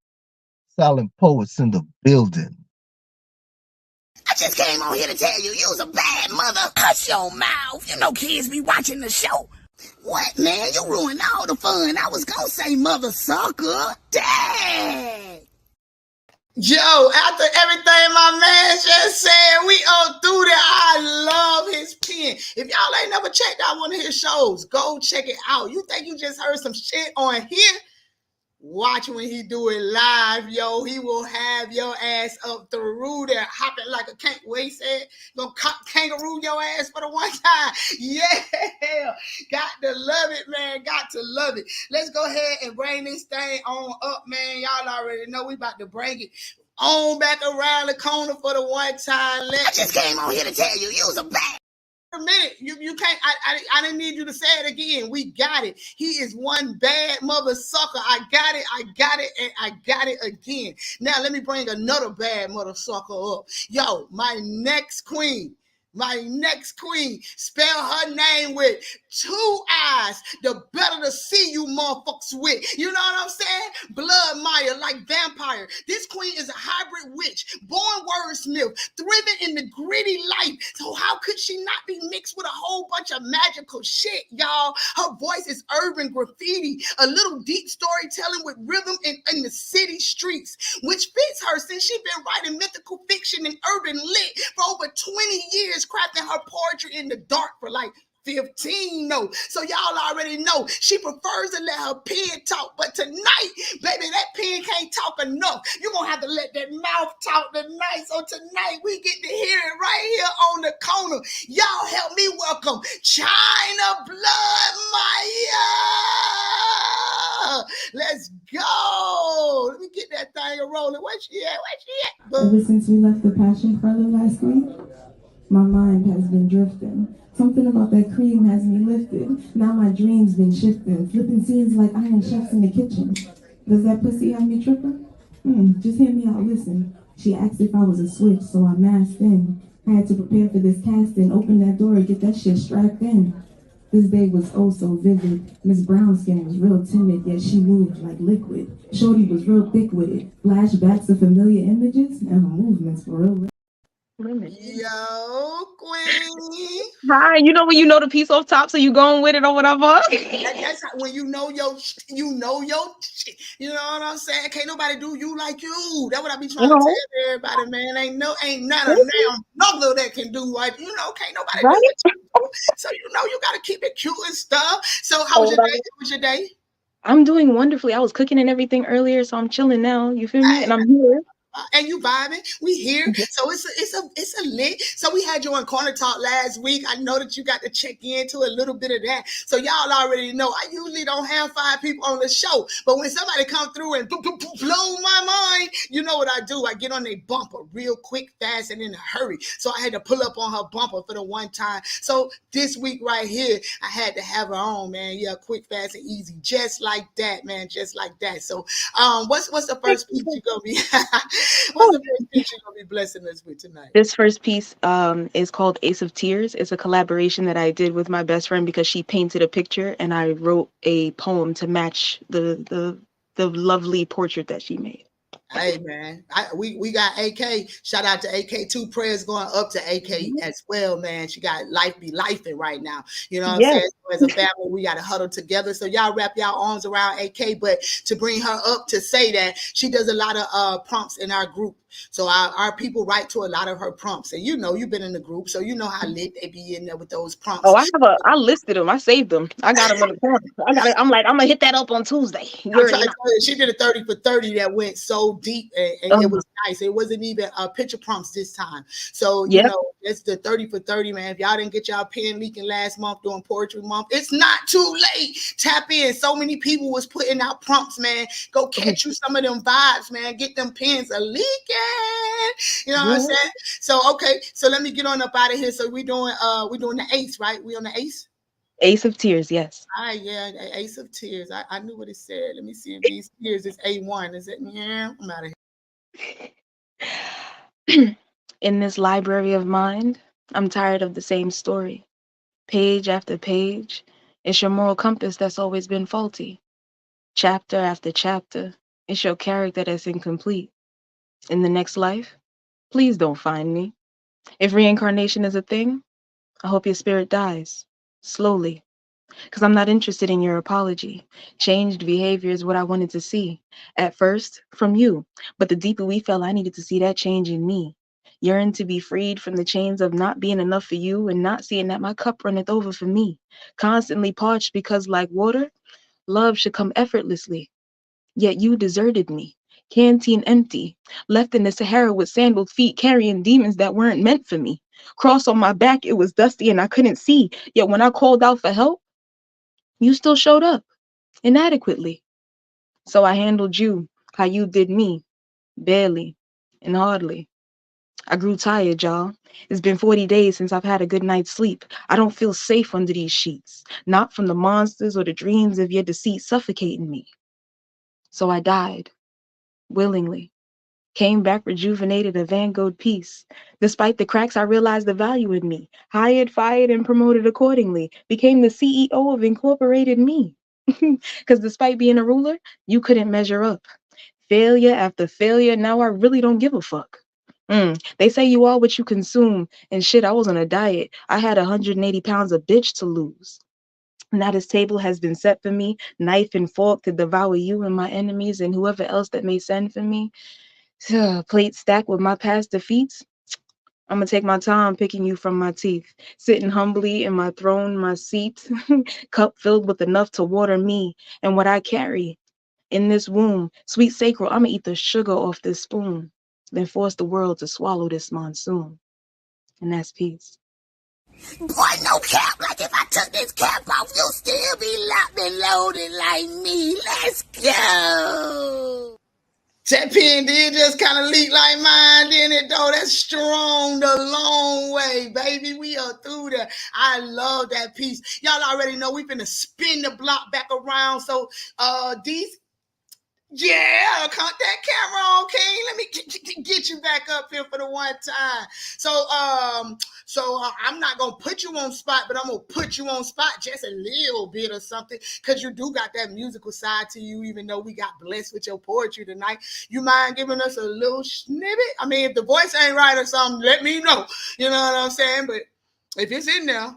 Silent poets in the building. I just came on here to tell you you was a bad mother. Hush your mouth. You know kids be watching the show. What, man? You ruined all the fun. I was gonna say mother sucker. Dang. Yo, after everything my man just said, we all through there. I love his pen. If y'all ain't never checked out one of his shows, go check it out. You think you just heard some shit on here? Watch when he do it live, yo. He will have your ass up through there, hopping like a kangaroo. What he said, gonna kangaroo your ass for the one time. Yeah, got to love it, man. Got to love it. Let's go ahead and bring this thing on up, man. Y'all already know we about to bring it on back around the corner for the one time. I just came on here to tell you, you was a bad. A minute, you can't. I didn't need you to say it again. We got it. He is one bad mother sucker. I got it, and I got it again. Now let me bring another bad mother sucker up. Yo, my next queen. My next queen, spell her name with 2 eyes. The better to see you motherfuckers with. You know what I'm saying? Blood Maya, like vampire. This queen is a hybrid witch, born wordsmith, thriving in the gritty life. So how could she not be mixed with a whole bunch of magical shit, y'all? Her voice is urban graffiti, a little deep storytelling with rhythm in the city streets, which fits her since she's been writing mythical fiction and urban lit for over 20 years, crafting her poetry in the dark for like 15, no. So y'all already know she prefers to let her pen talk. But tonight, baby, that pen can't talk enough. You're going to have to let that mouth talk tonight. So tonight, we get to hear it right here on the corner. Y'all help me welcome China Blood Maya. Let's go. Let me get that thing rolling. Where she at? Ever since we left the passion parlor last week, my mind has been drifting. Something about that cream has me lifted. Now my dreams been shifting. Flipping scenes like Iron Chefs in the kitchen. Does that pussy have me tripping? Just hear me out, listen. She asked if I was a switch, so I masked in. I had to prepare for this casting, open that door and get that shit strapped in. This day was oh so vivid. Miss Brown skin was real timid, yet she moved like liquid. Shorty was real thick with it. Flashbacks of familiar images, and her movements were real. Yo, Queen. Hi, you know when you know the piece off top, so you going with it or whatever. That's how, when you know your shit. You know what I'm saying? Can't nobody do you like you. That's what I be trying to tell everybody, man. Ain't none of damn another that can do like can't nobody do what you do. So you gotta keep it cute and stuff. So how was your day? How was your day? I'm doing wonderfully. I was cooking and everything earlier, so I'm chilling now. You feel me? And I'm here. And you vibing, we here. So it's a lit. So we had you on Corner Talk last week. I know that you got to check into a little bit of that. So y'all already know I usually don't have 5 people on the show, but when somebody come through and blow my mind, you know what I do? I get on their bumper real quick, fast, and in a hurry. So I had to pull up on her bumper for the one time. So this week right here, I had to have her on, man. Yeah, quick, fast, and easy, just like that, man, just like that. So what's the first piece you gonna be? What's the first piece you're gonna be blessing us with tonight? This first piece is called Ace of Tears. It's a collaboration that I did with my best friend because she painted a picture and I wrote a poem to match the lovely portrait that she made. Hey man, we got AK. Shout out to AK. 2 prayers going up to AK as well, man. She got life be lifing right now. You know what I'm saying? So as a family, we got to huddle together. So y'all wrap y'all arms around AK. But to bring her up to say that she does a lot of prompts in our group. So our people write to a lot of her prompts, and you've been in the group, so you know how lit they be in there with those prompts. Oh, I listed them. I saved them. I got them in the corner. I'm gonna hit that up on Tuesday. She did a 30 for 30 that went so deep, and it was nice. It wasn't even picture prompts this time. So it's the 30 for 30, man. If y'all didn't get y'all pen leaking last month during Poetry Month, it's not too late. Tap in. So many people was putting out prompts, man. Go catch you some of them vibes, man. Get them pens a leaking. You know what I'm saying? So okay, so let me get on up out of here. So we're doing the ace, right? We on the ace? Ace of Tears, yes. All right, yeah, Ace of Tears. I knew what it said. Let me see if these tears is A1. Is it? Yeah, I'm out of here. In this library of mind, I'm tired of the same story. Page after page, it's your moral compass that's always been faulty. Chapter after chapter, it's your character that's incomplete. In the next life, please don't find me. If reincarnation is a thing, I hope your spirit dies, slowly. Because I'm not interested in your apology. Changed behavior is what I wanted to see. At first, from you. But the deeper we fell, I needed to see that change in me. Yearned to be freed from the chains of not being enough for you and not seeing that my cup runneth over for me. Constantly parched because, like water, love should come effortlessly. Yet you deserted me. Canteen empty, left in the Sahara with sandaled feet, carrying demons that weren't meant for me. Cross on my back, it was dusty and I couldn't see. Yet when I called out for help, you still showed up, inadequately. So I handled you how you did me, barely and hardly. I grew tired, y'all. It's been 40 days since I've had a good night's sleep. I don't feel safe under these sheets, not from the monsters or the dreams of your deceit suffocating me. So I died, willingly. Came back rejuvenated, a Van Gogh piece. Despite the cracks, I realized the value in me. Hired, fired, and promoted accordingly. Became the CEO of Incorporated Me. Because despite being a ruler, you couldn't measure up. Failure after failure, now I really don't give a fuck. They say you are what you consume. And shit, I was on a diet. I had 180 pounds of bitch to lose. Now this table has been set for me, knife and fork to devour you and my enemies and whoever else that may send for me. Plate stacked with my past defeats. I'm gonna take my time picking you from my teeth, sitting humbly in my throne, my seat, cup filled with enough to water me and what I carry in this womb. Sweet sacral, I'ma eat the sugar off this spoon, then force the world to swallow this monsoon. And that's peace. Boy, no cap. Like if I took this cap off, you'll still be locked and loaded like me. Let's go. That pen did just kind of leak like mine, didn't it, though? That's strong the long way, baby. We are through there. I love that piece. Y'all already know we finna spin the block back around. So these yeah, count that camera on, King. Let me get you back up here for the one time. So, I'm not gonna put you on spot, but I'm gonna put you on spot just a little bit or something, because you do got that musical side to you. Even though we got blessed with your poetry tonight, you mind giving us a little snippet? I mean, if the voice ain't right or something, let me know. You know what I'm saying? But if it's in there,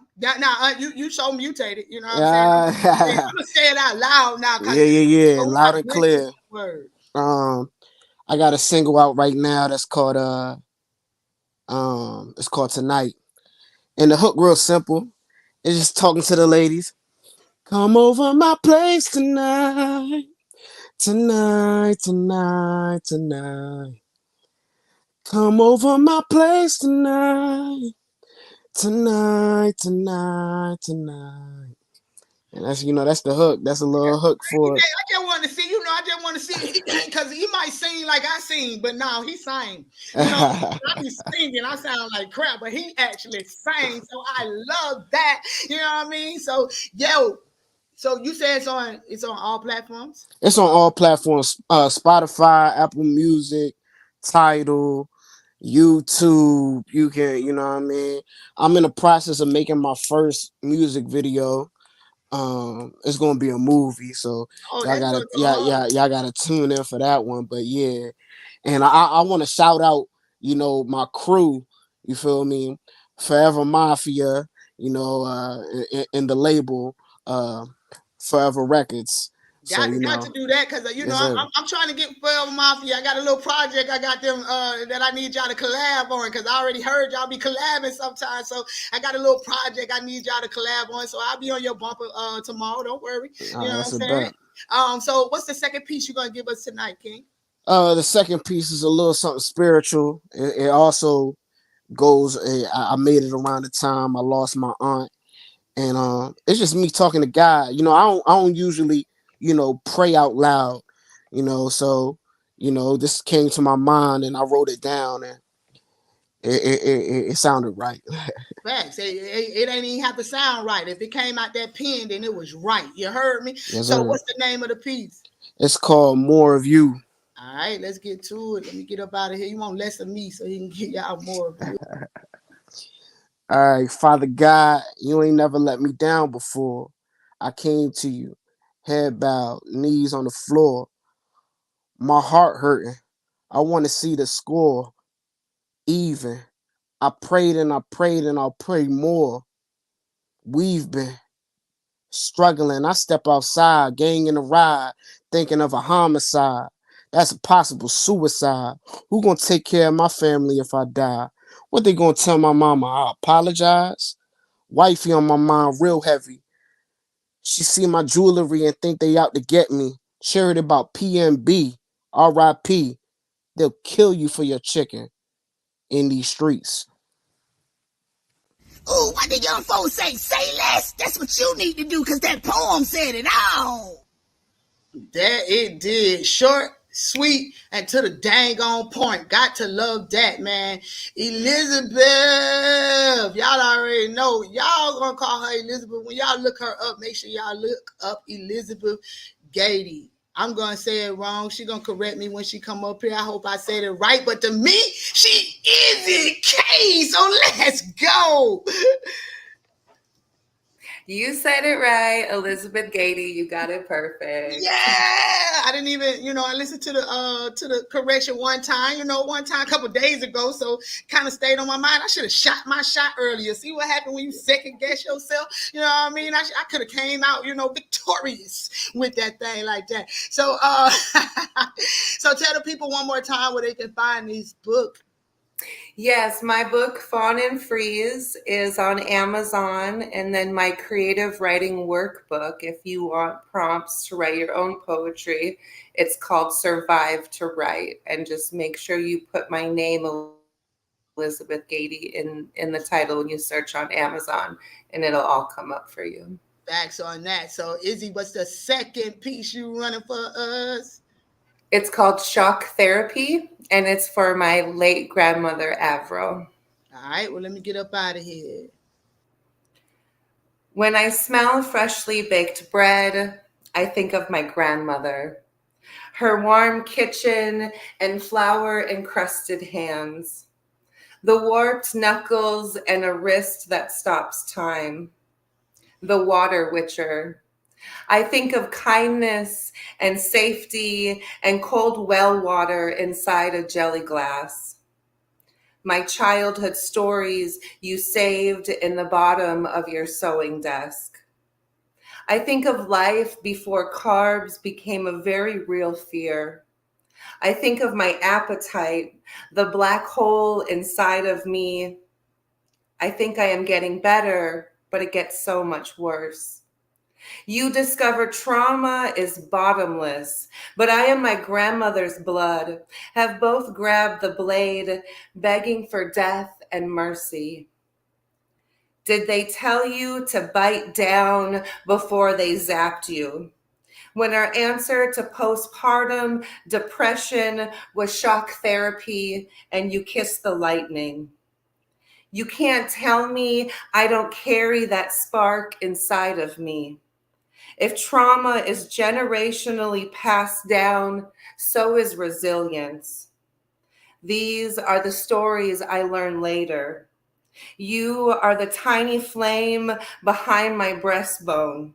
you so mutated. You know what I'm saying? I'm gonna say it out loud now, cause yeah, so loud and clear. Word. I got a single out right now that's called it's called Tonight. And the hook real simple. It's just talking to the ladies. Come over my place tonight. Tonight, tonight, tonight. Come over my place tonight. Tonight, tonight, tonight. And that's, that's the hook. That's a little hook for it. I just want to see, I just want to see, because he might sing like I sing, but now he sang. I be singing, I sound like crap, but he actually sang, so I love that. You know what I mean? So, so you say it's on all platforms? It's on all platforms. Spotify, Apple Music, Tidal, YouTube. You can, you know what I mean? I'm in the process of making my first music video. It's gonna be a movie, so y'all gotta tune in for that one. But yeah, and I want to shout out, my crew. You feel me? Forever Mafia. In the label, Forever Records. Got to do that, because I'm trying to get Forever Mafia. I got a little project I got them that I need y'all to collab on, because I already heard y'all be collabing sometimes. So I got a little project I need y'all to collab on. So I'll be on your bumper tomorrow. Don't worry. You know what I'm saying? So what's the second piece you're gonna give us tonight, King? The second piece is a little something spiritual. It also goes. I made it around the time I lost my aunt. And it's just me talking to God. I don't usually, pray out loud, so, this came to my mind and I wrote it down, and it sounded right. Facts. It ain't even have to sound right. If it came out that pen, then it was right. You heard me? Yes, so sir. What's the name of the piece? It's called More of You. All right, let's get to it. Let me get up out of here. You want less of me so he can get y'all more of you. All right, Father God, you ain't never let me down before. I came to you, head bowed, knees on the floor. My heart hurting. I want to see the score even. I prayed and I prayed and I'll pray more. We've been Struggling, I step outside, gang in a ride, thinking of a homicide. That's a possible suicide. Who gonna take care of my family if I die? What they gonna tell my mama? I apologize? Wifey on my mind real heavy. She see my jewelry and think they out to get me. Shared about PMB, RIP. They'll kill you for your chicken in these streets. Ooh, what the young folks say? Say less. That's what you need to do, because that poem said it all. That it did. Short, sweet, and to the dang on point. Got to love that, man. Elizabeth. Y'all already know. Y'all gonna call her Elizabeth. When y'all look her up, make sure y'all look up Elizabeth Gady. I'm gonna say it wrong. She gonna correct me when she come up here. I hope I said it right. But to me, she is it K. So let's go. You said it right, Elizabeth Gady. You got it perfect. Yeah, I didn't even, I listened to the correction one time, a couple days ago, so kind of stayed on my mind. I should have shot my shot earlier. See what happened when you second guess yourself? You know what I mean? I could have came out, victorious with that thing like that. So, so tell the people one more time where they can find these books. Yes, my book, Fawn and Freeze, is on Amazon, and then my creative writing workbook, if you want prompts to write your own poetry, it's called Survive to Write. And just make sure you put my name, Elizabeth Gady, in the title when you search on Amazon, and it'll all come up for you. Facts on that. So, Izzy, what's the second piece you running for us? It's called Shock Therapy, and it's for my late grandmother, Avro. All right, well, let me get up out of here. When I smell freshly baked bread, I think of my grandmother, her warm kitchen and flour-encrusted hands, the warped knuckles and a wrist that stops time, the water witcher. I think of kindness and safety and cold well water inside a jelly glass. My childhood stories you saved in the bottom of your sewing desk. I think of life before carbs became a very real fear. I think of my appetite, the black hole inside of me. I think I am getting better, but it gets so much worse. You discover trauma is bottomless, but I am my grandmother's blood, have both grabbed the blade, begging for death and mercy. Did they tell you to bite down before they zapped you? When our answer to postpartum depression was shock therapy and you kissed the lightning. You can't tell me I don't carry that spark inside of me. If trauma is generationally passed down, so is resilience. These are the stories I learn later. You are the tiny flame behind my breastbone.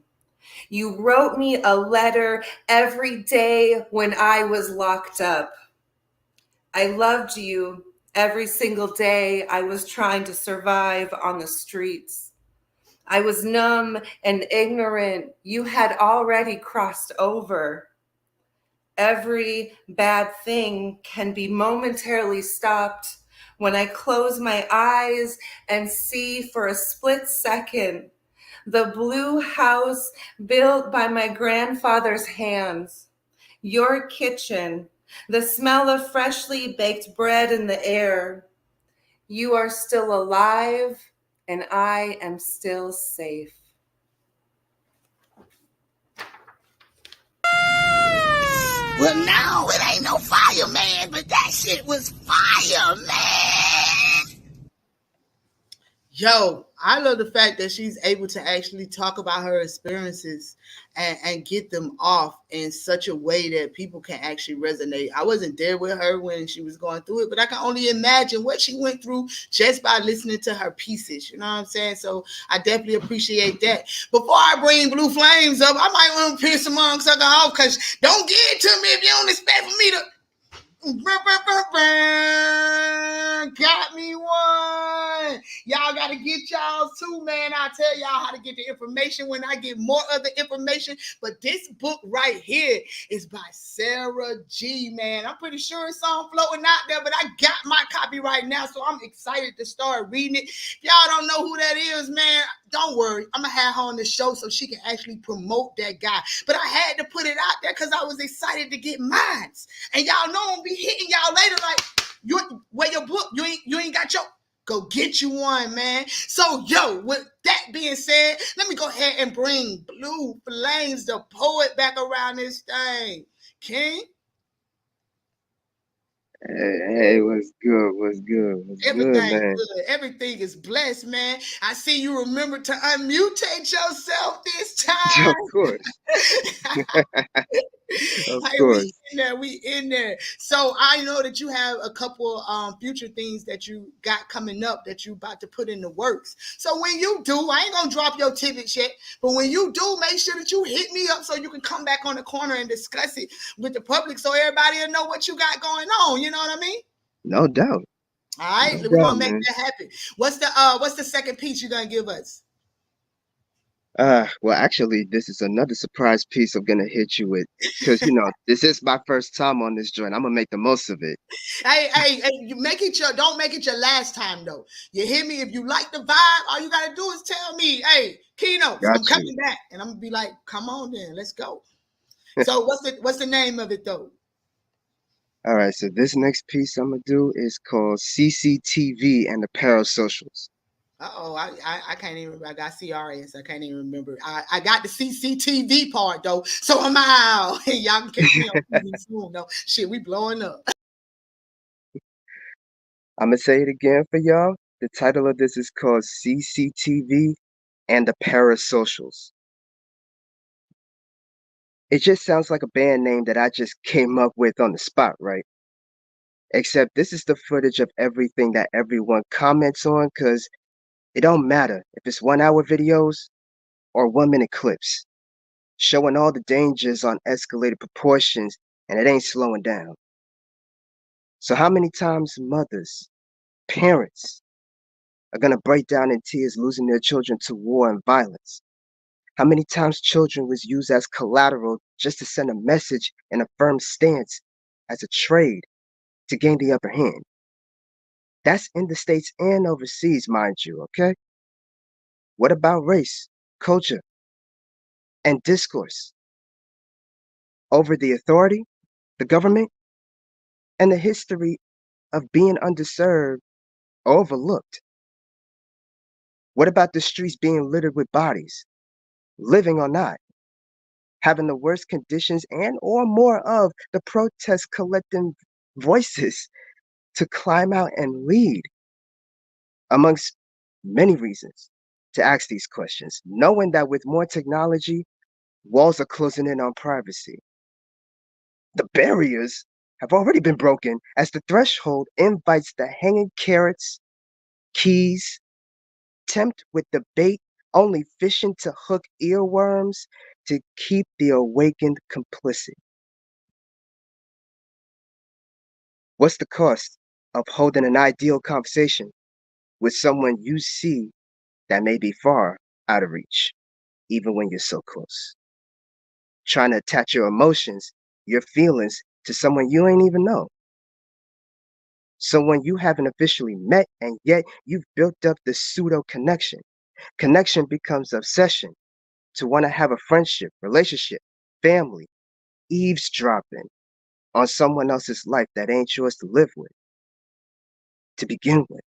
You wrote me a letter every day when I was locked up. I loved you every single day I was trying to survive on the streets. I was numb and ignorant. You had already crossed over. Every bad thing can be momentarily stopped when I close my eyes and see for a split second the blue house built by my grandfather's hands, your kitchen, the smell of freshly baked bread in the air. You are still alive, and I am still safe. Well, no, it ain't no fire, man, but that shit was fire, man. Yo, I love the fact that she's able to actually talk about her experiences and get them off in such a way that people can actually resonate. I wasn't there with her when she was going through it, but I can only imagine what she went through just by listening to her pieces. You know what I'm saying? So I definitely appreciate that. Before I bring Blue Flames up, I might want to piss some sucker off, because don't get it to me if you don't expect for me to. Got me one. Y'all got to get y'all too, man. I'll tell y'all how to get the information when I get more other information. But this book right here is by Sarah G, man. I'm pretty sure it's on floating out there, but I got my copy right now, so I'm excited to start reading it. If y'all don't know who that is, man, don't worry. I'm going to have her on the show so she can actually promote that guy. But I had to put it out there because I was excited to get mine. And y'all know I'm going to be hitting y'all later like, where your book? You ain't got your... Go get you one, man. So, yo, with that being said, let me go ahead and bring Blue Flames, the poet, back around this thing. King? Hey, what's good? What's good? What's good, man? Good. Everything is blessed, man. I see you remember to unmutate yourself this time. Of course. Of Hey, course. we in there. So I know that you have a couple future things that you got coming up that you about to put in the works. So when you do, I ain't gonna drop your tidbits yet, but when you do, make sure that you hit me up so you can come back on the corner and discuss it with the public so everybody will know what you got going on. You know what I mean? No doubt. All right, No we're doubt, gonna make man. that happen. What's the second piece you're gonna give us? Well, actually, this is another surprise piece I'm gonna hit you with, because this is my first time on this joint. I'm gonna make the most of it. Hey, you don't make it your last time though. You hear me? If you like the vibe, all you gotta do is tell me, hey, Key-notez, I'm coming back, and I'm gonna be like, come on then, let's go. So what's the name of it though? All right, so this next piece I'm gonna do is called CCTV and the Parasocials. I can't even remember. I got CRS. I can't even remember. I got the CCTV part though. So I'm out. Y'all can catch me on TV soon though. Shit, we blowing up. I'm gonna say it again for y'all. The title of this is called CCTV and the Parasocials. It just sounds like a band name that I just came up with on the spot, right? Except this is the footage of everything that everyone comments on, because it don't matter if it's 1 hour videos or 1 minute clips, showing all the dangers on escalated proportions, and it ain't slowing down. So how many times mothers, parents are gonna break down in tears losing their children to war and violence? How many times children was used as collateral just to send a message and a firm stance as a trade to gain the upper hand? That's in the States and overseas, mind you, okay? What about race, culture, and discourse over the authority, the government, and the history of being underserved or overlooked? What about the streets being littered with bodies, living or not, having the worst conditions and or more of the protests collecting voices to climb out and lead, amongst many reasons to ask these questions, knowing that with more technology, walls are closing in on privacy. The barriers have already been broken as the threshold invites the hanging carrots, keys, tempt with the bait, only fishing to hook earworms to keep the awakened complicit. What's the cost of holding an ideal conversation with someone you see that may be far out of reach, even when you're so close? Trying to attach your emotions, your feelings to someone you ain't even know. Someone you haven't officially met, and yet you've built up the pseudo connection. Connection becomes obsession to want to have a friendship, relationship, family, eavesdropping on someone else's life that ain't yours to live with, to begin with.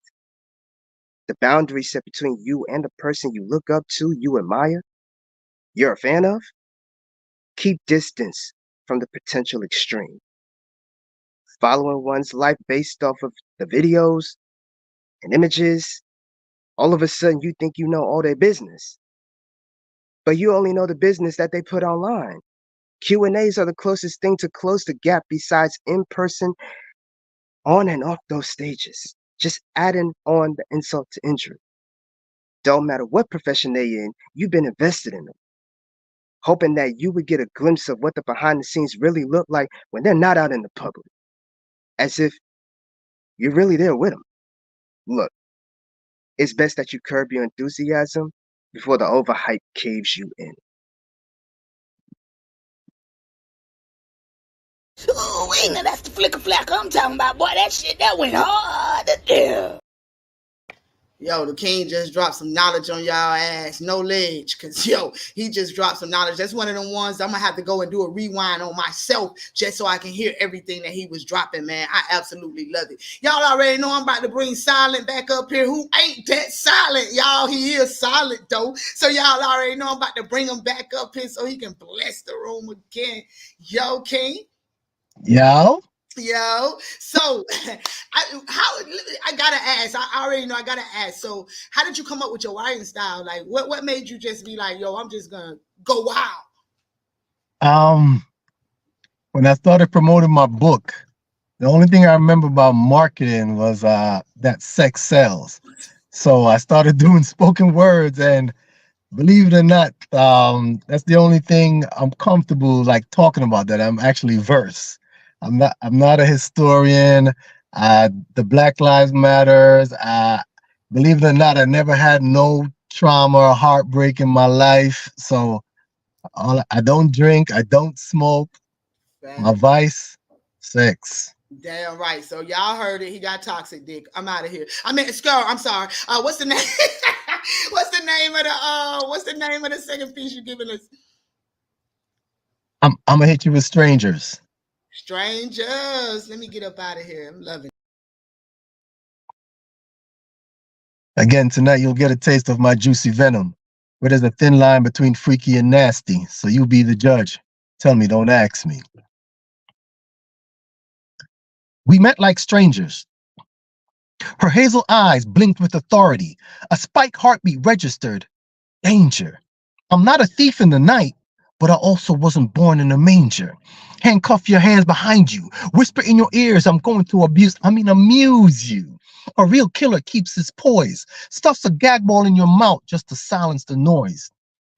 The boundary set between you and the person you look up to, you admire, you're a fan of, keep distance from the potential extreme. Following one's life based off of the videos and images, all of a sudden you think you know all their business, but you only know the business that they put online. Q&As are the closest thing to close the gap besides in-person on and off those stages, just adding on the insult to injury. Don't matter what profession they're in, you've been invested in them, hoping that you would get a glimpse of what the behind the scenes really look like when they're not out in the public, as if you're really there with them. Look, It's best that you curb your enthusiasm before the overhype caves you in. Ooh, now that's the flicker flack I'm talking about, boy. That shit that went hard to do. Yo, the king just dropped some knowledge on y'all ass. No ledge. Cause yo, he just dropped some knowledge. That's one of them ones I'm gonna have to go and do a rewind on myself just so I can hear everything that he was dropping, man. I absolutely love it. Y'all already know I'm about to bring Silent back up here. Who ain't that silent? Y'all, he is silent though. So y'all already know I'm about to bring him back up here so he can bless the room again. Yo, King. Yo. So I gotta ask. I already know I gotta ask. So how did you come up with your writing style? Like what made you just be like, yo, I'm just gonna go wild? When I started promoting my book, the only thing I remember about marketing was that sex sells. So I started doing spoken words, and believe it or not, that's the only thing I'm comfortable like talking about, that I'm actually verse. I'm not a historian. The Black Lives Matters. Believe it or not, I never had no trauma or heartbreak in my life. So I don't drink, I don't smoke. My vice, sex. Damn right. So y'all heard it. He got toxic dick. I'm out of here. I mean, Scar. I'm sorry. What's the name? What's the name of the second piece you're giving us? I'm gonna hit you with strangers. Strangers. Let me get up out of here. I'm loving it. Again, tonight you'll get a taste of my juicy venom, where there's a thin line between freaky and nasty. So you be the judge. Tell me, don't ask me. We met like strangers. Her hazel eyes blinked with authority. A spike heartbeat registered. Danger. I'm not a thief in the night, but I also wasn't born in a manger. Handcuff your hands behind you. Whisper in your ears, I'm going to amuse you. A real killer keeps his poise. Stuffs a gag ball in your mouth just to silence the noise.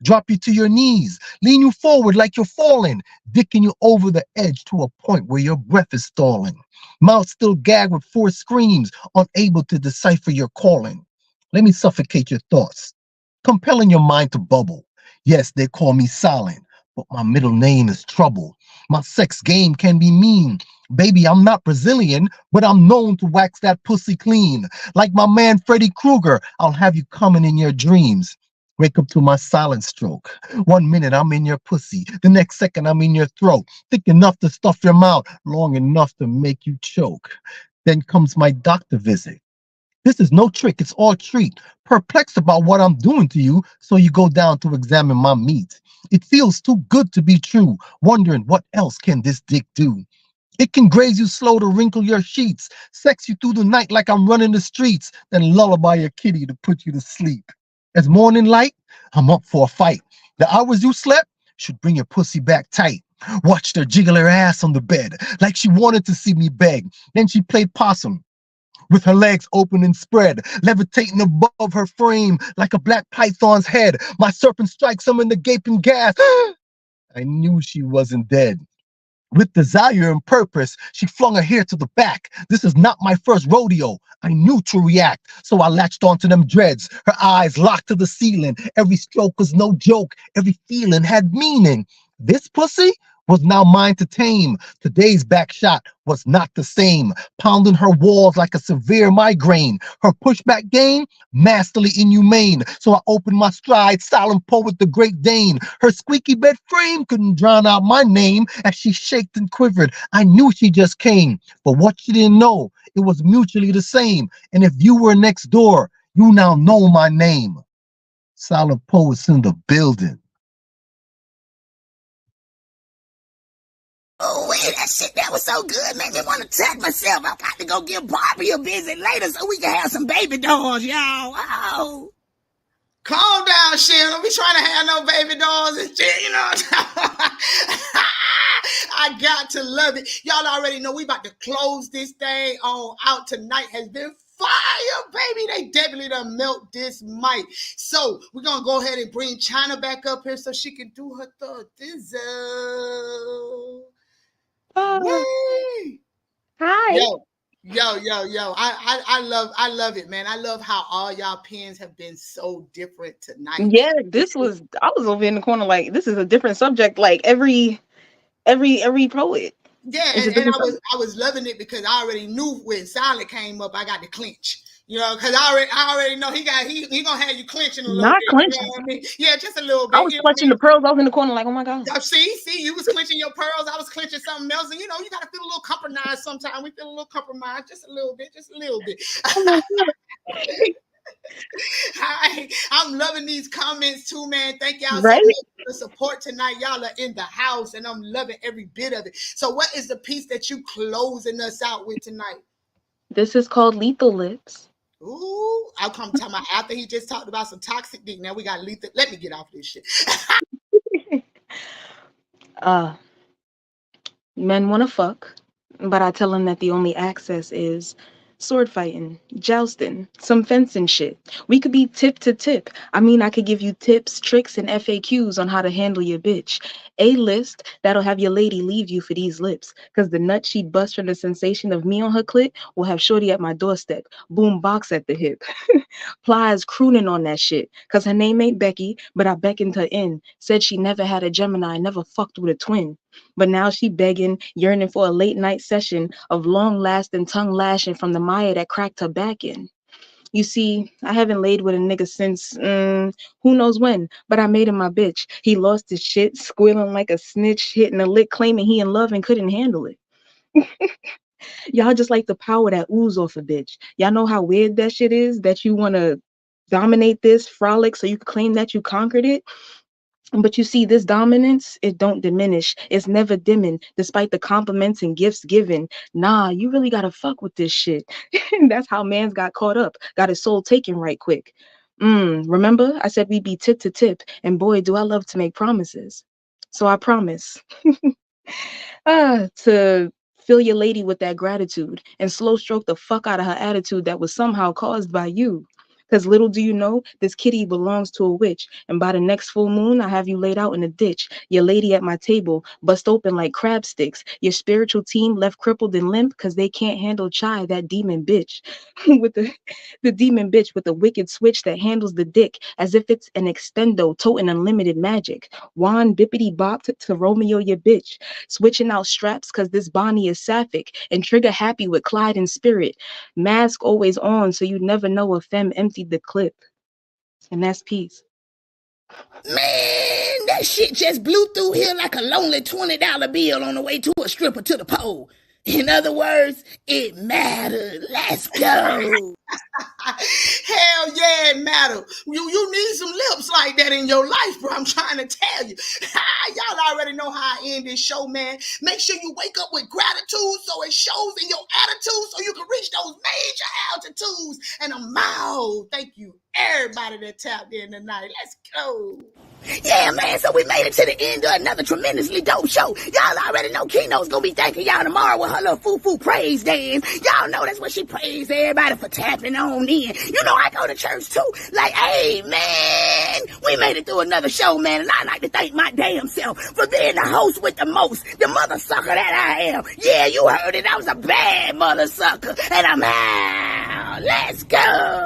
Drop you to your knees. Lean you forward like you're falling. Dicking you over the edge to a point where your breath is stalling. Mouth still gagged with forced screams, unable to decipher your calling. Let me suffocate your thoughts, compelling your mind to bubble. Yes, they call me silent, but my middle name is trouble. My sex game can be mean. Baby, I'm not Brazilian, but I'm known to wax that pussy clean. Like my man Freddy Krueger, I'll have you coming in your dreams. Wake up to my silent stroke. 1 minute I'm in your pussy, the next second I'm in your throat. Thick enough to stuff your mouth, long enough to make you choke. Then comes my doctor visit. This is no trick, it's all treat. Perplexed about what I'm doing to you, so you go down to examine my meat. It feels too good to be true, wondering what else can this dick do. It can graze you slow to wrinkle your sheets, sex you through the night like I'm running the streets, then lullaby your kitty to put you to sleep. As morning light, I'm up for a fight. The hours you slept should bring your pussy back tight. Watched her jiggle her ass on the bed like she wanted to see me beg. Then she played possum with her legs open and spread, levitating above her frame like a black python's head. My serpent strikes some in the gaping gas. I knew she wasn't dead. With desire and purpose, she flung her hair to the back. This is not my first rodeo. I knew to react, so I latched onto them dreads. Her eyes locked to the ceiling. Every stroke was no joke. Every feeling had meaning. This pussy was now mine to tame. Today's back shot was not the same, pounding her walls like a severe migraine. Her pushback game, masterly inhumane. So I opened my stride, silent poet, the Great Dane. Her squeaky bed frame couldn't drown out my name as she shaked and quivered. I knew she just came, but what she didn't know, it was mutually the same. And if you were next door, you now know my name. Silent poets in the building. Oh, wait, that shit, that was so good. Made me want to touch myself. I got to go give Barbie a visit later so we can have some baby dolls, y'all. Oh. Calm down, Sharon. Don't be trying to have no baby dolls and shit, you know. I got to love it. Y'all already know we about to close this thing on out. Tonight has been fire, baby. They definitely done melt this mic. So we're going to go ahead and bring China back up here so she can do her thought. Oh, hi. Yo. I love it, man. I love how all y'all pens have been so different tonight. Yeah, I was over in the corner like this is a different subject. Like every poet. Yeah, It's a and different subject. I was loving it because I already knew when Silent came up, I got to clinch. You know, because I already know he gonna have you clenching a little Not bit. You know clenching. what I mean? Yeah, just a little I bit. was You know what I clutching mean? the pearls. I was in the corner like, oh my god. See, you was clenching your pearls. I was clenching something else, and you know, you gotta feel a little compromised sometimes. We feel a little compromised, just a little bit. Oh my god. I'm loving these comments too, man. Thank y'all so Right? much for the support tonight. Y'all are in the house, and I'm loving every bit of it. So, what is the piece that you closing us out with tonight? This is called Lethal Lips. Ooh, I'll come talking about after he just talked about some toxic dick. Now we got lethal. Let me get off this shit. Men wanna fuck, but I tell them that the only access is sword fighting, jousting, some fencing shit. We could be tip to tip. I mean, I could give you tips, tricks, and FAQs on how to handle your bitch. A list that'll have your lady leave you for these lips. Cause the nut she'd bust from the sensation of me on her clit will have shorty at my doorstep. Boom box at the hip. Plies crooning on that shit. Cause her name ain't Becky, but I beckoned her in. Said she never had a Gemini, never fucked with a twin. But now she begging, yearning for a late night session of long lasting tongue lashing from the Maya that cracked her back in. You see, I haven't laid with a nigga since who knows when, but I made him my bitch. He lost his shit, squealing like a snitch, hitting a lick, claiming he in love and couldn't handle it. Y'all just like the power that ooze off a bitch. Y'all know how weird that shit is that you want to dominate this frolic so you can claim that you conquered it. But you see, this dominance, it don't diminish. It's never dimming, despite the compliments and gifts given. Nah, you really gotta fuck with this shit. That's how man's got caught up, got his soul taken right quick. Remember, I said we'd be tip to tip, and boy, do I love to make promises. So I promise to fill your lady with that gratitude and slow stroke the fuck out of her attitude that was somehow caused by you. Because little do you know, this kitty belongs to a witch. And by the next full moon, I have you laid out in a ditch. Your lady at my table, bust open like crab sticks. Your spiritual team left crippled and limp because they can't handle Chai, that demon bitch. With the demon bitch with the wicked switch that handles the dick as if it's an extendo, toting unlimited magic. Wand bippity bop to Romeo your bitch. Switching out straps because this Bonnie is sapphic. And trigger happy with Clyde in spirit. Mask always on so you never know if femme emptied the clip. And that's peace. Man, that shit just blew through here like a lonely $20 bill on the way to a stripper to the pole. In other words, it mattered. Let's go. Hell yeah, it matter. You need some lips like that in your life, bro. I'm trying to tell you. Y'all already know how I end this show, man. Make sure you wake up with gratitude so it shows in your attitude so you can reach those major altitudes. And I'm out. Thank you, everybody that tapped in tonight. Let's go. Yeah, man, so we made it to the end of another tremendously dope show. Y'all already know Key-notez gonna be thanking y'all tomorrow with her little foo-foo praise dance. Y'all know that's what she praised everybody for tapping on in. You know I go to church too. Like, hey, man, we made it through another show, man, and I like to thank my damn self for being the host with the most, the mother sucker that I am. Yeah, you heard it, I was a bad mother sucker, and I'm out. Let's go.